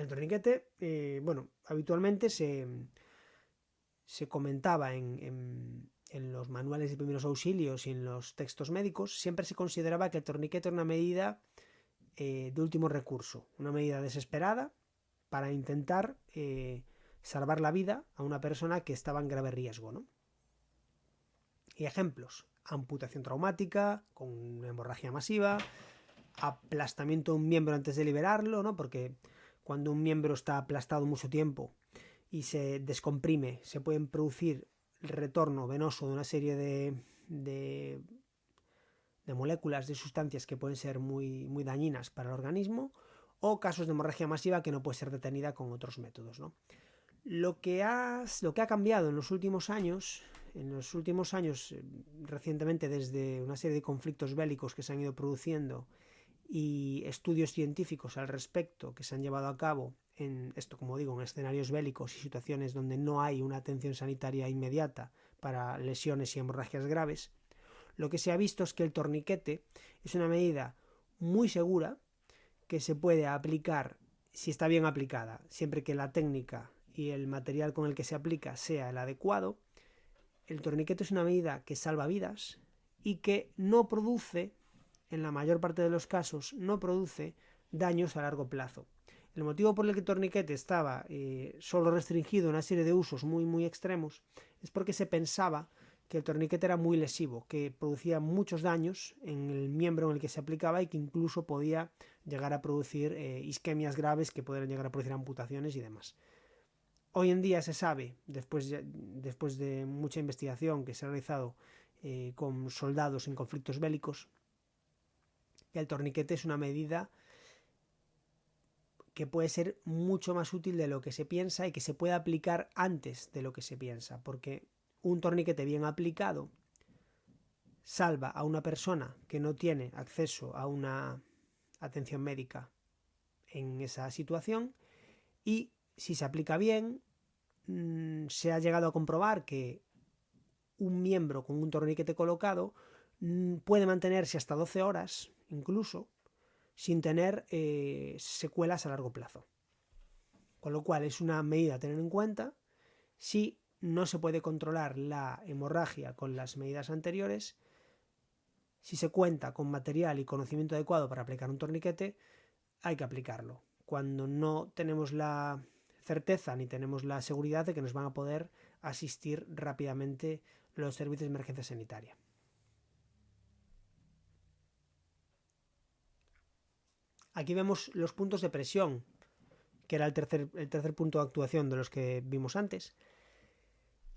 torniquete, bueno, habitualmente se comentaba en los manuales de primeros auxilios y en los textos médicos, siempre se consideraba que el torniquete era una medida de último recurso, una medida desesperada para intentar salvar la vida a una persona que estaba en grave riesgo, ¿no? Y ejemplos: amputación traumática con hemorragia masiva, aplastamiento de un miembro antes de liberarlo, ¿no? Porque cuando un miembro está aplastado mucho tiempo y se descomprime, se pueden producir el retorno venoso de una serie de moléculas, de sustancias que pueden ser muy dañinas para el organismo, o casos de hemorragia masiva que no puede ser detenida con otros métodos, ¿no? Lo que ha cambiado en los últimos años, recientemente, desde una serie de conflictos bélicos que se han ido produciendo y estudios científicos al respecto que se han llevado a cabo en esto, como digo, en escenarios bélicos y situaciones donde no hay una atención sanitaria inmediata para lesiones y hemorragias graves, lo que se ha visto es que el torniquete es una medida muy segura que se puede aplicar si está bien aplicada, siempre que la técnica y el material con el que se aplica sea el adecuado. El torniquete es una medida que salva vidas y que no produce, en la mayor parte de los casos, no produce daños a largo plazo. El motivo por el que el torniquete estaba solo restringido a una serie de usos muy extremos es porque se pensaba que el torniquete era muy lesivo, que producía muchos daños en el miembro en el que se aplicaba y que incluso podía llegar a producir isquemias graves que podrían llegar a producir amputaciones y demás. Hoy en día se sabe, después de mucha investigación que se ha realizado con soldados en conflictos bélicos, que el torniquete es una medida que puede ser mucho más útil de lo que se piensa y que se puede aplicar antes de lo que se piensa, porque un torniquete bien aplicado salva a una persona que no tiene acceso a una atención médica en esa situación, y si se aplica bien, se ha llegado a comprobar que un miembro con un torniquete colocado puede mantenerse hasta 12 horas incluso sin tener secuelas a largo plazo, con lo cual es una medida a tener en cuenta. Si no se puede controlar la hemorragia con las medidas anteriores, si se cuenta con material y conocimiento adecuado para aplicar un torniquete, hay que aplicarlo cuando no tenemos la certeza ni tenemos la seguridad de que nos van a poder asistir rápidamente los servicios de emergencia sanitaria. Aquí vemos los puntos de presión, que era el tercer punto de actuación de los que vimos antes.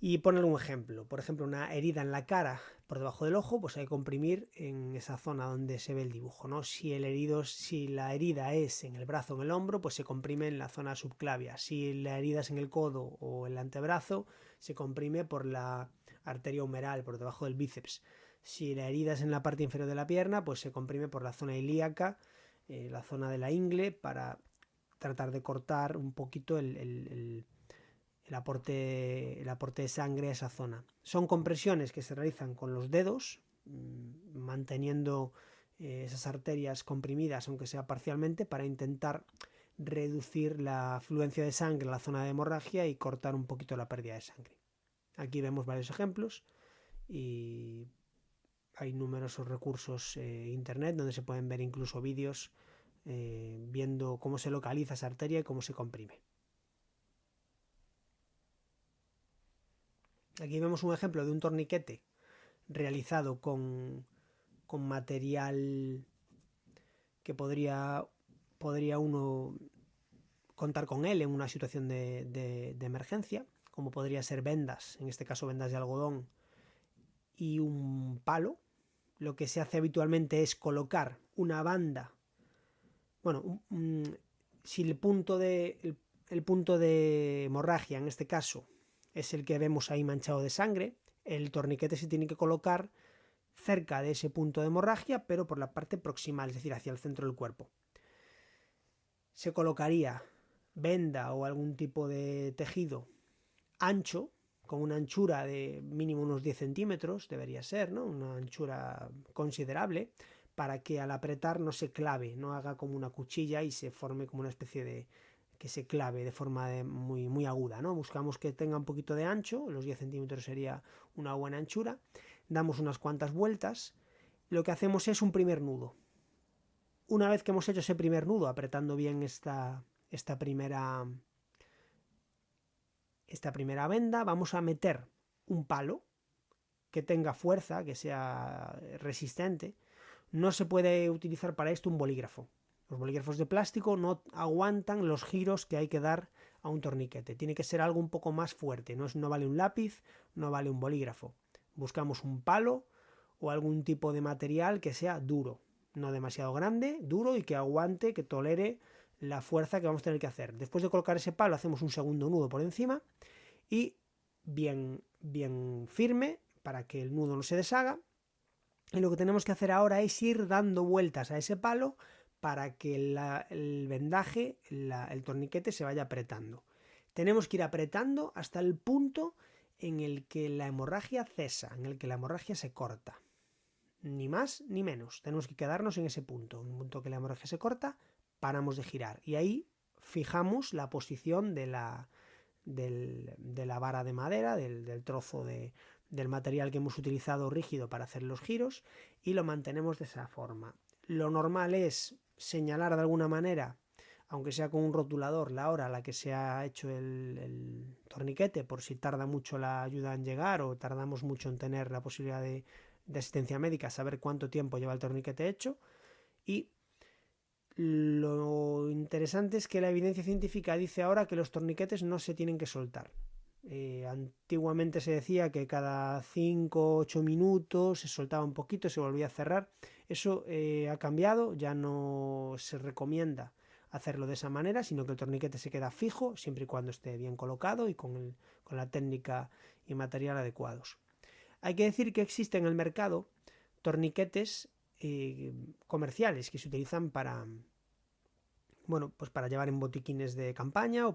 Y poner un ejemplo, por ejemplo, una herida en la cara por debajo del ojo, pues hay que comprimir en esa zona donde se ve el dibujo, ¿no? Si la herida es en el brazo o en el hombro, pues se comprime en la zona subclavia. Si la herida es en el codo o el antebrazo, se comprime por la arteria humeral, por debajo del bíceps. Si la herida es en la parte inferior de la pierna, pues se comprime por la zona ilíaca, la zona de la ingle, para tratar de cortar un poquito el aporte de sangre a esa zona. Son compresiones que se realizan con los dedos, manteniendo esas arterias comprimidas, aunque sea parcialmente, para intentar reducir la afluencia de sangre a la zona de hemorragia y cortar un poquito la pérdida de sangre. Aquí vemos varios ejemplos y hay numerosos recursos internet donde se pueden ver incluso vídeos viendo cómo se localiza esa arteria y cómo se comprime. Aquí vemos un ejemplo de un torniquete realizado con material que podría uno contar con él en una situación de emergencia, como podría ser vendas, en este caso vendas de algodón, y un palo. Lo que se hace habitualmente es colocar una banda. Bueno, si el punto de hemorragia, en este caso, es el que vemos ahí manchado de sangre. El torniquete se tiene que colocar cerca de ese punto de hemorragia, pero por la parte proximal, es decir, hacia el centro del cuerpo. Se colocaría venda o algún tipo de tejido ancho, con una anchura de mínimo unos 10 centímetros, debería ser, ¿no? Una anchura considerable, para que al apretar no se clave, no haga como una cuchilla y se forme como una especie de... que se clave de forma muy, muy aguda, ¿no? Buscamos que tenga un poquito de ancho, los 10 centímetros sería una buena anchura, damos unas cuantas vueltas, lo que hacemos es un primer nudo. Una vez que hemos hecho ese primer nudo, apretando bien esta primera venda, vamos a meter un palo que tenga fuerza, que sea resistente. No se puede utilizar para esto un bolígrafo. Los bolígrafos de plástico no aguantan los giros que hay que dar a un torniquete. Tiene que ser algo un poco más fuerte. No vale un lápiz, no vale un bolígrafo. Buscamos un palo o algún tipo de material que sea duro, no demasiado grande, duro y que aguante, que tolere la fuerza que vamos a tener que hacer. Después de colocar ese palo hacemos un segundo nudo por encima y bien firme para que el nudo no se deshaga. Y lo que tenemos que hacer ahora es ir dando vueltas a ese palo para que el vendaje, el torniquete se vaya apretando. Tenemos que ir apretando hasta el punto en el que la hemorragia cesa, en el que la hemorragia se corta. Ni más ni menos. Tenemos que quedarnos en ese punto. En un punto que la hemorragia se corta, paramos de girar. Y ahí fijamos la posición de la vara de madera, del trozo del material que hemos utilizado rígido para hacer los giros, y lo mantenemos de esa forma. Lo normal es señalar de alguna manera, aunque sea con un rotulador, la hora a la que se ha hecho el torniquete, por si tarda mucho la ayuda en llegar o tardamos mucho en tener la posibilidad de asistencia médica, saber cuánto tiempo lleva el torniquete hecho. Y lo interesante es que la evidencia científica dice ahora que los torniquetes no se tienen que soltar. Antiguamente se decía que cada 5 o 8 minutos se soltaba un poquito, se volvía a cerrar. Eso ha cambiado, ya no se recomienda hacerlo de esa manera, sino que el torniquete se queda fijo siempre y cuando esté bien colocado y con la técnica y material adecuados. Hay que decir que existe en el mercado torniquetes comerciales que se utilizan para llevar en botiquines de campaña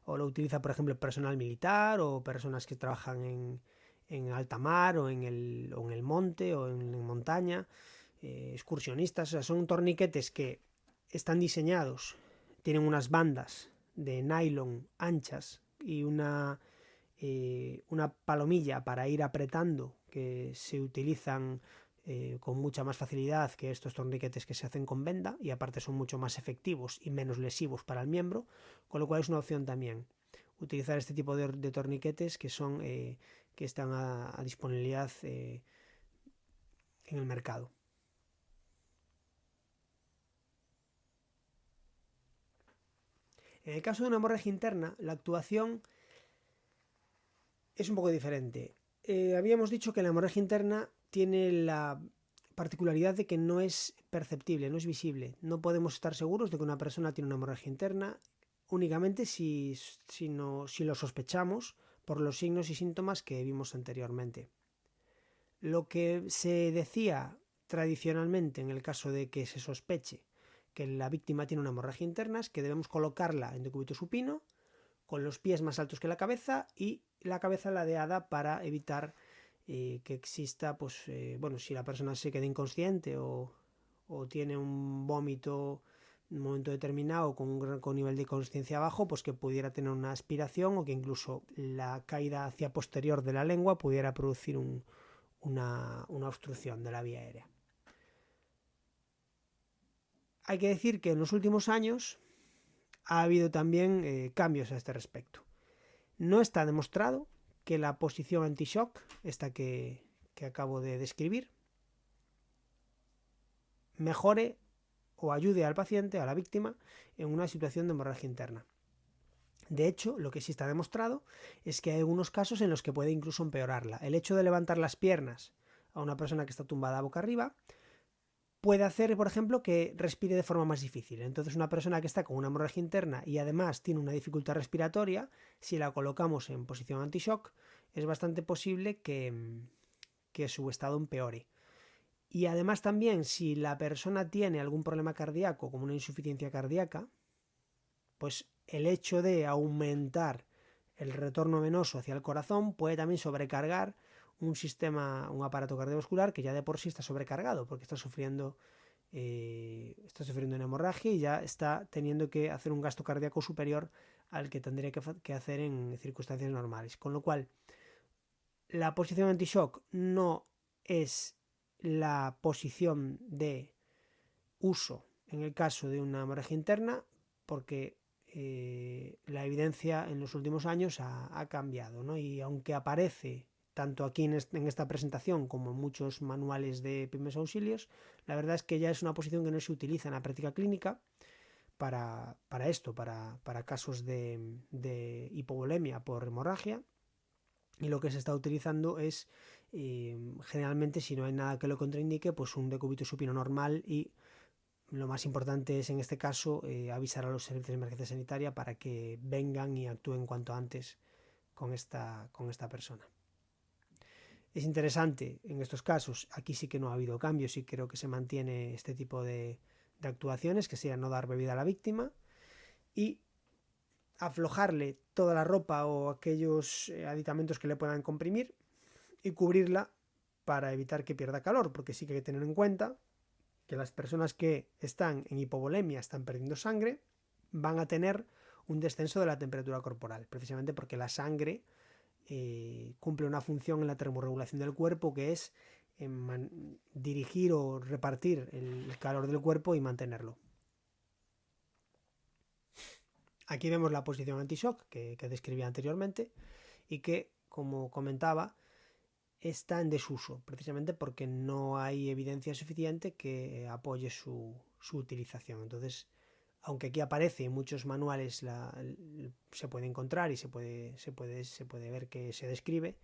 o lo utiliza, por ejemplo, personal militar o personas que trabajan en alta mar o en el monte o en montaña, excursionistas. O sea, son torniquetes que están diseñados, tienen unas bandas de nylon anchas y una palomilla para ir apretando, que se utilizan con mucha más facilidad que estos torniquetes que se hacen con venda, y aparte son mucho más efectivos y menos lesivos para el miembro, con lo cual es una opción también utilizar este tipo de torniquetes que están a disponibilidad en el mercado. En el caso de una hemorragia interna, la actuación es un poco diferente. Habíamos dicho que la hemorragia interna tiene la particularidad de que no es perceptible, no es visible. No podemos estar seguros de que una persona tiene una hemorragia interna únicamente si lo sospechamos por los signos y síntomas que vimos anteriormente. Lo que se decía tradicionalmente en el caso de que se sospeche que la víctima tiene una hemorragia interna es que debemos colocarla en decúbito supino, con los pies más altos que la cabeza y la cabeza ladeada para evitar que exista, si la persona se queda inconsciente o tiene un vómito en un momento determinado con nivel de consciencia bajo, pues que pudiera tener una aspiración o que incluso la caída hacia posterior de la lengua pudiera producir una obstrucción de la vía aérea. Hay que decir que en los últimos años ha habido también cambios a este respecto. No está demostrado que la posición anti-shock, esta que acabo de describir, mejore o ayude al paciente, a la víctima, en una situación de hemorragia interna. De hecho, lo que sí está demostrado es que hay algunos casos en los que puede incluso empeorarla. El hecho de levantar las piernas a una persona que está tumbada boca arriba puede hacer, por ejemplo, que respire de forma más difícil. Entonces, una persona que está con una hemorragia interna y además tiene una dificultad respiratoria, si la colocamos en posición anti-shock, es bastante posible que su estado empeore. Y además también, si la persona tiene algún problema cardíaco, como una insuficiencia cardíaca, pues el hecho de aumentar el retorno venoso hacia el corazón puede también sobrecargar un aparato cardiovascular que ya de por sí está sobrecargado porque está sufriendo una hemorragia y ya está teniendo que hacer un gasto cardíaco superior al que tendría que hacer en circunstancias normales. Con lo cual, la posición anti-shock no es la posición de uso en el caso de una hemorragia interna, porque la evidencia en los últimos años ha cambiado, ¿no? Y aunque aparece tanto aquí en esta presentación como en muchos manuales de primeros auxilios, la verdad es que ya es una posición que no se utiliza en la práctica clínica para casos de hipovolemia por hemorragia, y lo que se está utilizando es generalmente, si no hay nada que lo contraindique, pues un decúbito supino normal, y lo más importante es en este caso avisar a los servicios de emergencia sanitaria para que vengan y actúen cuanto antes con esta persona. Es interesante en estos casos, aquí sí que no ha habido cambios y creo que se mantiene este tipo de actuaciones, que sea no dar bebida a la víctima y aflojarle toda la ropa o aquellos aditamentos que le puedan comprimir y cubrirla para evitar que pierda calor, porque sí que hay que tener en cuenta que las personas que están en hipovolemia, están perdiendo sangre, van a tener un descenso de la temperatura corporal, precisamente porque la sangre cumple una función en la termorregulación del cuerpo, que es dirigir o repartir el calor del cuerpo y mantenerlo. Aquí vemos la posición anti-shock que describí anteriormente y que, como comentaba, está en desuso, precisamente porque no hay evidencia suficiente que apoye su utilización. Entonces, aunque aquí aparece en muchos manuales, se puede encontrar y se puede ver que se describe,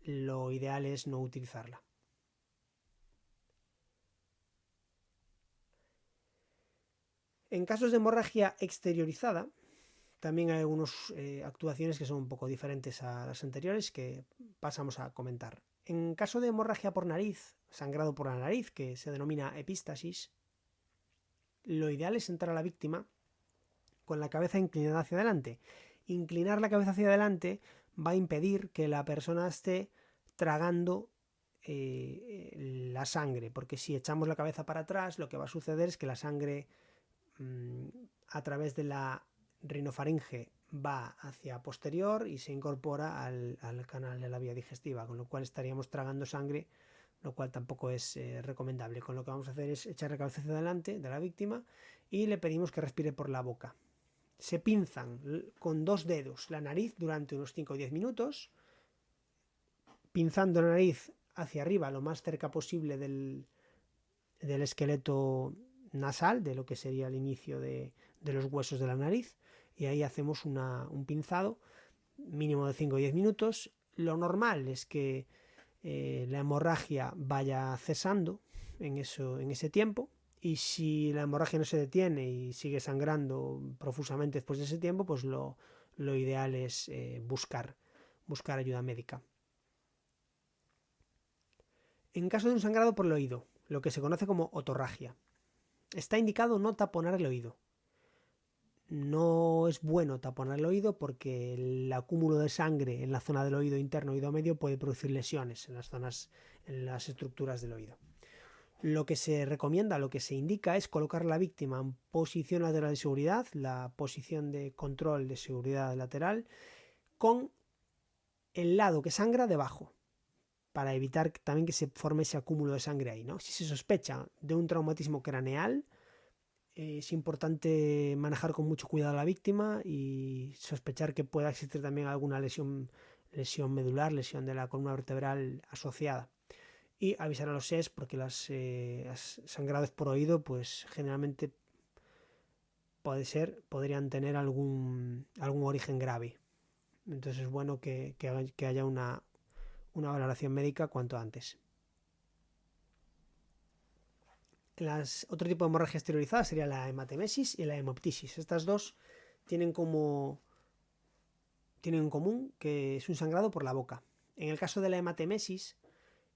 lo ideal es no utilizarla. En casos de hemorragia exteriorizada, también hay algunas actuaciones que son un poco diferentes a las anteriores que pasamos a comentar. En caso de hemorragia por nariz, sangrado por la nariz, que se denomina epístasis, lo ideal es sentar a la víctima con la cabeza inclinada hacia adelante. Inclinar la cabeza hacia adelante va a impedir que la persona esté tragando la sangre, porque si echamos la cabeza para atrás, lo que va a suceder es que la sangre a través de la rinofaringe va hacia posterior y se incorpora al canal de la vía digestiva, con lo cual estaríamos tragando sangre, lo cual tampoco es recomendable. Con lo que vamos a hacer es echar la cabeza hacia adelante de la víctima y le pedimos que respire por la boca. Se pinzan con 2 dedos la nariz durante unos 5 o 10 minutos, pinzando la nariz hacia arriba lo más cerca posible del esqueleto nasal, de lo que sería el inicio de los huesos de la nariz, y ahí hacemos un pinzado mínimo de 5 o 10 minutos. Lo normal es que la hemorragia vaya cesando en ese tiempo, y si la hemorragia no se detiene y sigue sangrando profusamente después de ese tiempo, pues lo ideal es buscar ayuda médica. En caso de un sangrado por el oído, lo que se conoce como otorragia, está indicado no taponar el oído. No es bueno taponar el oído porque el acúmulo de sangre en la zona del oído interno, oído medio, puede producir lesiones en las estructuras del oído. Lo que se recomienda, lo que se indica es colocar a la víctima en posición lateral de seguridad, la posición de control de seguridad lateral, con el lado que sangra debajo, para evitar también que se forme ese acúmulo de sangre ahí, ¿no? Si se sospecha de un traumatismo craneal, es importante manejar con mucho cuidado a la víctima y sospechar que pueda existir también alguna lesión medular, lesión de la columna vertebral asociada. Y avisar a los SES porque las sangrados por oído pues generalmente podrían tener algún origen grave. Entonces es bueno que haya una valoración médica cuanto antes. Otro tipo de hemorragia exteriorizada sería la hematemesis y la hemoptisis. Estas dos tienen en común que es un sangrado por la boca. En el caso de la hematemesis,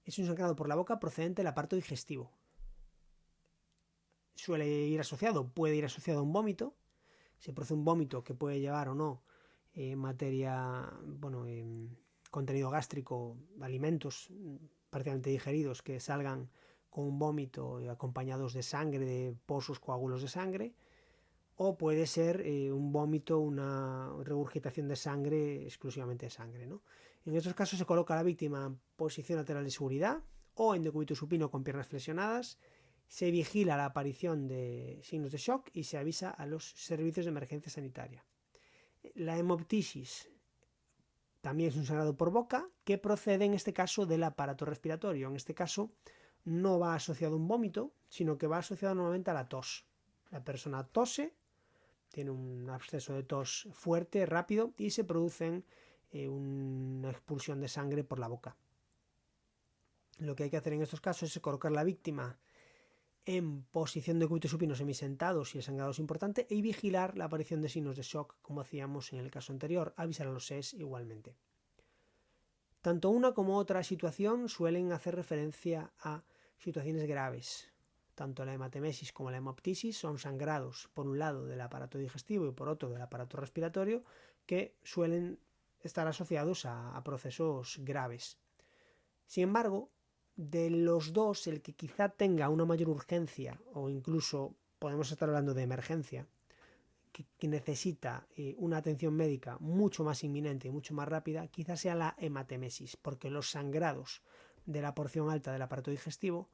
es un sangrado por la boca procedente del aparato digestivo. Puede ir asociado a un vómito. Se produce un vómito que puede llevar o no contenido gástrico, alimentos parcialmente digeridos que salgan con un vómito acompañados de sangre, de pozos, coágulos de sangre, o puede ser un vómito, una regurgitación de sangre, exclusivamente de sangre, ¿no? En estos casos se coloca a la víctima en posición lateral de seguridad o en decúbito supino con piernas flexionadas, se vigila la aparición de signos de shock y se avisa a los servicios de emergencia sanitaria. La hemoptisis también es un sangrado por boca que procede en este caso del aparato respiratorio. En este caso no va asociado a un vómito, sino que va asociado normalmente a la tos. La persona tose, tiene un absceso de tos fuerte, rápido, y se produce una expulsión de sangre por la boca. Lo que hay que hacer en estos casos es colocar a la víctima en posición de decúbito supino semisentado si el sangrado es importante y vigilar la aparición de signos de shock, como hacíamos en el caso anterior, avisar a los SES igualmente. Tanto una como otra situación suelen hacer referencia a situaciones graves. Tanto la hematemesis como la hemoptisis son sangrados, por un lado del aparato digestivo y por otro del aparato respiratorio, que suelen estar asociados a procesos graves. Sin embargo, de los dos, el que quizá tenga una mayor urgencia, o incluso podemos estar hablando de emergencia, que necesita una atención médica mucho más inminente y mucho más rápida, quizás sea la hematemesis, porque los sangrados de la porción alta del aparato digestivo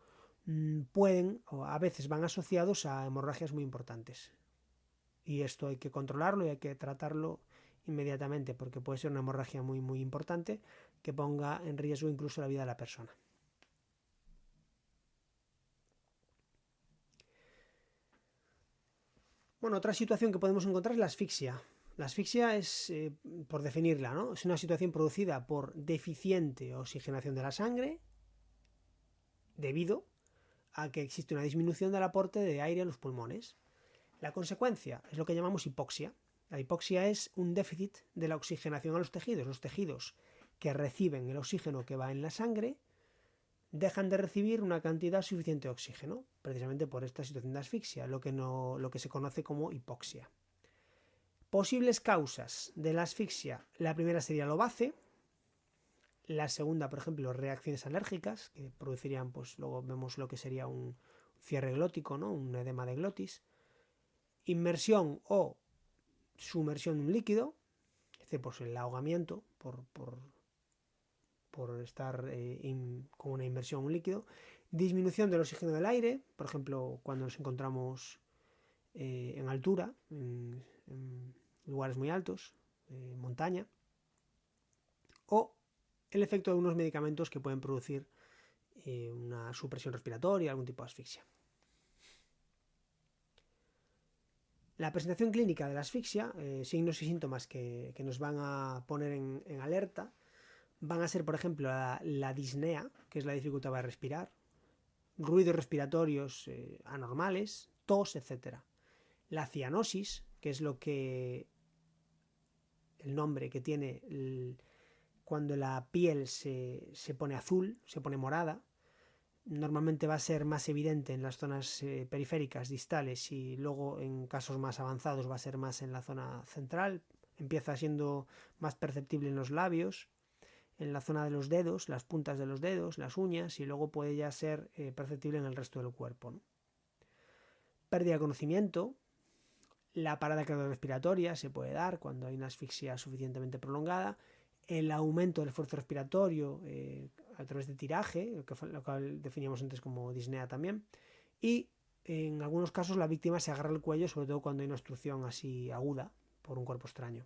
pueden o a veces van asociados a hemorragias muy importantes. Y esto hay que controlarlo y hay que tratarlo inmediatamente, porque puede ser una hemorragia muy, muy importante que ponga en riesgo incluso la vida de la persona. Bueno, otra situación que podemos encontrar es la asfixia. La asfixia es, por definirla, ¿no? Es una situación producida por deficiente oxigenación de la sangre debido a que existe una disminución del aporte de aire a los pulmones. La consecuencia es lo que llamamos hipoxia. La hipoxia es un déficit de la oxigenación a los tejidos. Los tejidos que reciben el oxígeno que va en la sangre dejan de recibir una cantidad suficiente de oxígeno, precisamente por esta situación de asfixia, lo que se conoce como hipoxia. Posibles causas de la asfixia: la primera sería lo base, la segunda, por ejemplo, reacciones alérgicas, que producirían, pues luego vemos lo que sería un cierre glótico, ¿no? Un edema de glotis, inmersión o sumersión en un líquido, es decir, pues el ahogamiento por estar con una inmersión en un líquido, disminución del oxígeno del aire, por ejemplo, cuando nos encontramos en altura, en lugares muy altos, montaña, o el efecto de unos medicamentos que pueden producir una supresión respiratoria, algún tipo de asfixia. La presentación clínica de la asfixia, signos y síntomas que nos van a poner en alerta, van a ser, por ejemplo, la disnea, que es la dificultad para respirar, ruidos respiratorios anormales, tos, etc. La cianosis, que es el nombre que tiene cuando la piel se pone azul, se pone morada. Normalmente va a ser más evidente en las zonas periféricas, distales, y luego en casos más avanzados va a ser más en la zona central. Empieza siendo más perceptible en los labios, en la zona de los dedos, las puntas de los dedos, las uñas, y luego puede ya ser perceptible en el resto del cuerpo, ¿no? Pérdida de conocimiento. La parada cardiorrespiratoria se puede dar cuando hay una asfixia suficientemente prolongada. El aumento del esfuerzo respiratorio a través de tiraje, lo que definíamos antes como disnea también. Y en algunos casos la víctima se agarra el cuello, sobre todo cuando hay una obstrucción así aguda por un cuerpo extraño.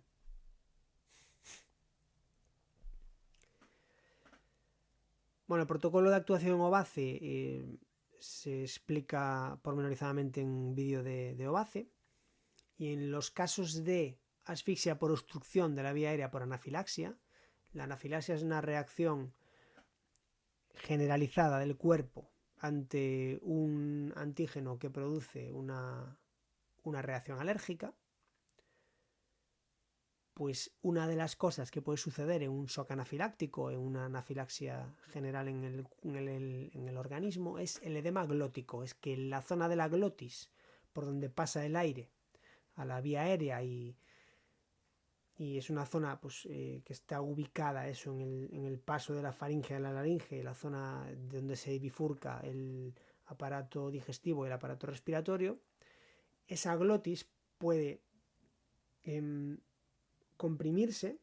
Bueno, el protocolo de actuación OVACE se explica pormenorizadamente en un vídeo de OVACE, y en los casos de asfixia por obstrucción de la vía aérea por anafilaxia, la anafilaxia es una reacción generalizada del cuerpo ante un antígeno que produce una reacción alérgica, pues una de las cosas que puede suceder en un shock anafiláctico, en una anafilaxia general en el organismo, es el edema glótico. Es que la zona de la glotis, por donde pasa el aire a la vía aérea, y es una zona pues, que está ubicada eso en el paso de la faringe a la laringe, la zona donde se bifurca el aparato digestivo y el aparato respiratorio, esa glotis puede comprimirse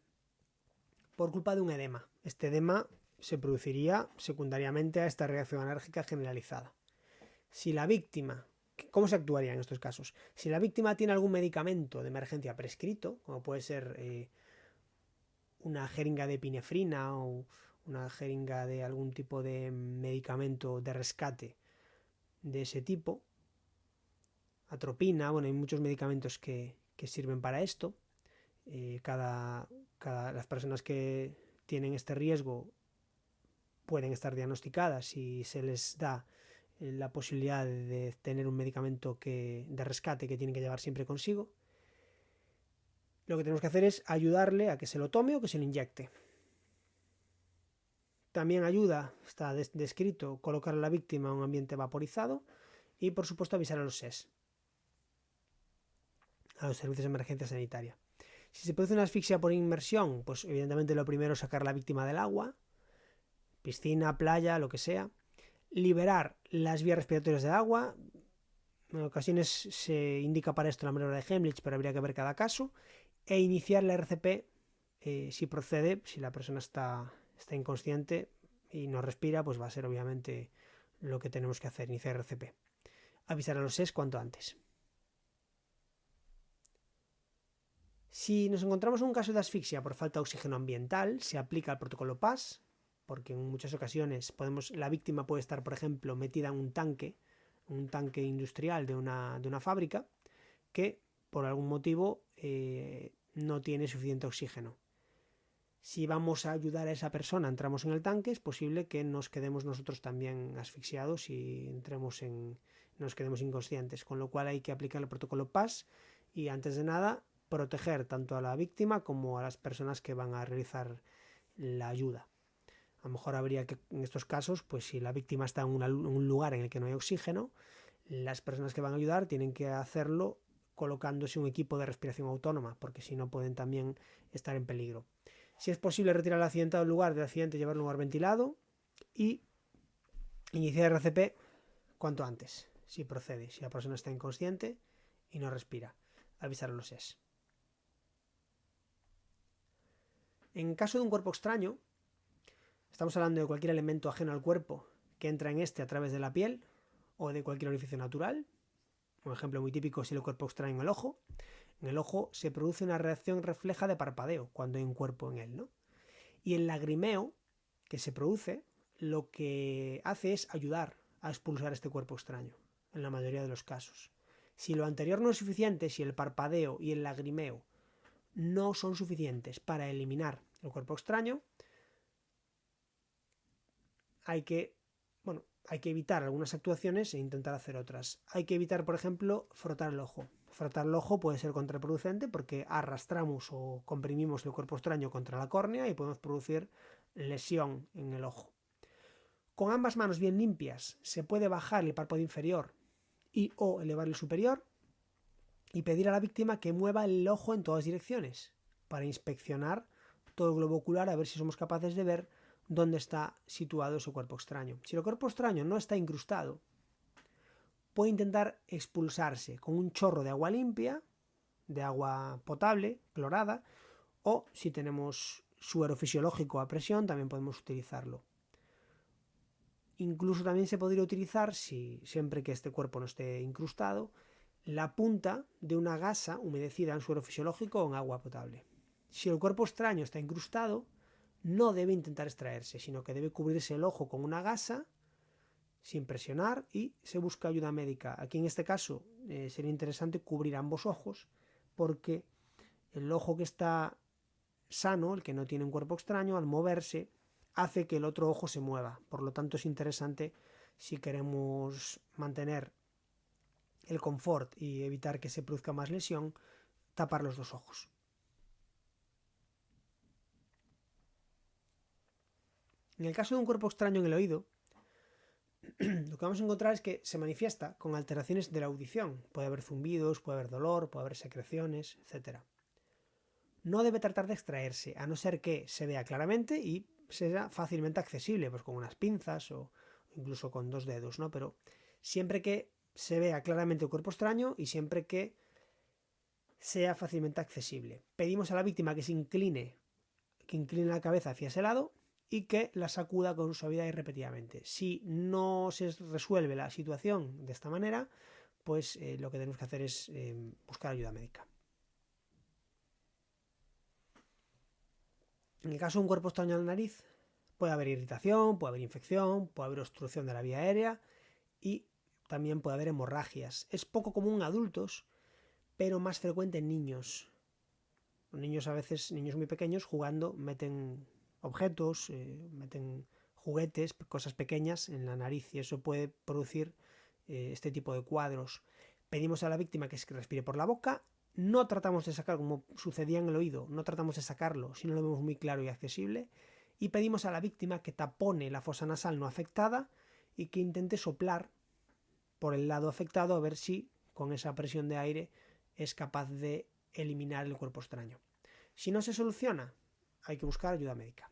por culpa de un edema. Este edema se produciría secundariamente a esta reacción alérgica generalizada. Si la víctima, ¿cómo se actuaría en estos casos? Si la víctima tiene algún medicamento de emergencia prescrito, como puede ser una jeringa de epinefrina o una jeringa de algún tipo de medicamento de rescate de ese tipo, atropina, bueno, hay muchos medicamentos que sirven para esto. Las personas que tienen este riesgo pueden estar diagnosticadas y se les da la posibilidad de tener un medicamento de rescate que tienen que llevar siempre consigo. Lo que tenemos que hacer es ayudarle a que se lo tome o que se lo inyecte. También ayuda, está descrito, colocar a la víctima en un ambiente vaporizado y, por supuesto, avisar a los SES, a los servicios de emergencia sanitaria. Si se produce una asfixia por inmersión, pues evidentemente lo primero es sacar a la víctima del agua, piscina, playa, lo que sea. Liberar las vías respiratorias del agua. En ocasiones se indica para esto la maniobra de Heimlich, pero habría que ver cada caso. E iniciar la RCP si procede, si la persona está inconsciente y no respira, pues va a ser obviamente lo que tenemos que hacer, iniciar RCP. Avisar a los SES cuanto antes. Si nos encontramos en un caso de asfixia por falta de oxígeno ambiental, se aplica el protocolo PAS, porque en muchas ocasiones la víctima puede estar, por ejemplo, metida en un tanque industrial de una fábrica, que por algún motivo no tiene suficiente oxígeno. Si vamos a ayudar a esa persona, entramos en el tanque, es posible que nos quedemos nosotros también asfixiados y nos quedemos inconscientes, con lo cual hay que aplicar el protocolo PAS y, antes de nada, proteger tanto a la víctima como a las personas que van a realizar la ayuda. A lo mejor habría que, en estos casos, pues si la víctima está en un lugar en el que no hay oxígeno, las personas que van a ayudar tienen que hacerlo colocándose un equipo de respiración autónoma, porque si no pueden también estar en peligro. Si es posible, retirar al accidentado del lugar llevarlo a un lugar ventilado y iniciar RCP cuanto antes, si procede, si la persona está inconsciente y no respira. Avisar a los SES. En caso de un cuerpo extraño, estamos hablando de cualquier elemento ajeno al cuerpo que entra en este a través de la piel o de cualquier orificio natural. Un ejemplo muy típico es el cuerpo extraño en el ojo. En el ojo se produce una reacción refleja de parpadeo cuando hay un cuerpo en él, ¿no? Y el lagrimeo que se produce lo que hace es ayudar a expulsar este cuerpo extraño, en la mayoría de los casos. Si lo anterior no es suficiente, si el parpadeo y el lagrimeo no son suficientes para eliminar el cuerpo extraño, hay que evitar algunas actuaciones e intentar hacer otras. Hay que evitar, por ejemplo, frotar el ojo. Frotar el ojo puede ser contraproducente porque arrastramos o comprimimos el cuerpo extraño contra la córnea y podemos producir lesión en el ojo. Con ambas manos bien limpias se puede bajar el párpado inferior y o elevar el superior y pedir a la víctima que mueva el ojo en todas direcciones para inspeccionar todo el globo ocular, a ver si somos capaces de ver dónde está situado su cuerpo extraño. Si el cuerpo extraño no está incrustado, puede intentar expulsarse con un chorro de agua limpia, de agua potable, clorada, o si tenemos suero fisiológico a presión, también podemos utilizarlo. Incluso también se podría utilizar, siempre que este cuerpo no esté incrustado, la punta de una gasa humedecida en suero fisiológico o en agua potable. Si el cuerpo extraño está incrustado, no debe intentar extraerse, sino que debe cubrirse el ojo con una gasa sin presionar y se busca ayuda médica. Aquí en este caso sería interesante cubrir ambos ojos, porque el ojo que está sano, el que no tiene un cuerpo extraño, al moverse hace que el otro ojo se mueva. Por lo tanto, es interesante Si queremos mantener el confort y evitar que se produzca más lesión, tapar los dos ojos. En el caso de un cuerpo extraño en el oído, lo que vamos a encontrar es que se manifiesta con alteraciones de la audición. Puede haber zumbidos, puede haber dolor, puede haber secreciones, etc. No debe tratar de extraerse, a no ser que se vea claramente y sea fácilmente accesible, pues con unas pinzas o incluso con 2 dedos, ¿no? Pero siempre que se vea claramente el cuerpo extraño y siempre que sea fácilmente accesible. Pedimos a la víctima que incline la cabeza hacia ese lado y que la sacuda con suavidad y repetidamente. Si no se resuelve la situación de esta manera, pues lo que tenemos que hacer es buscar ayuda médica. En el caso de un cuerpo extraño en la nariz, puede haber irritación, puede haber infección, puede haber obstrucción de la vía aérea y también puede haber hemorragias. Es poco común en adultos, pero más frecuente en niños. Los niños, a veces, niños muy pequeños, jugando, meten objetos, meten juguetes, cosas pequeñas en la nariz y eso puede producir este tipo de cuadros. Pedimos a la víctima que respire por la boca. No tratamos de sacar, como sucedía en el oído, no tratamos de sacarlo si no lo vemos muy claro y accesible. Y pedimos a la víctima que tapone la fosa nasal no afectada y que intente soplar por el lado afectado a ver si con esa presión de aire es capaz de eliminar el cuerpo extraño. Si no se soluciona, hay que buscar ayuda médica.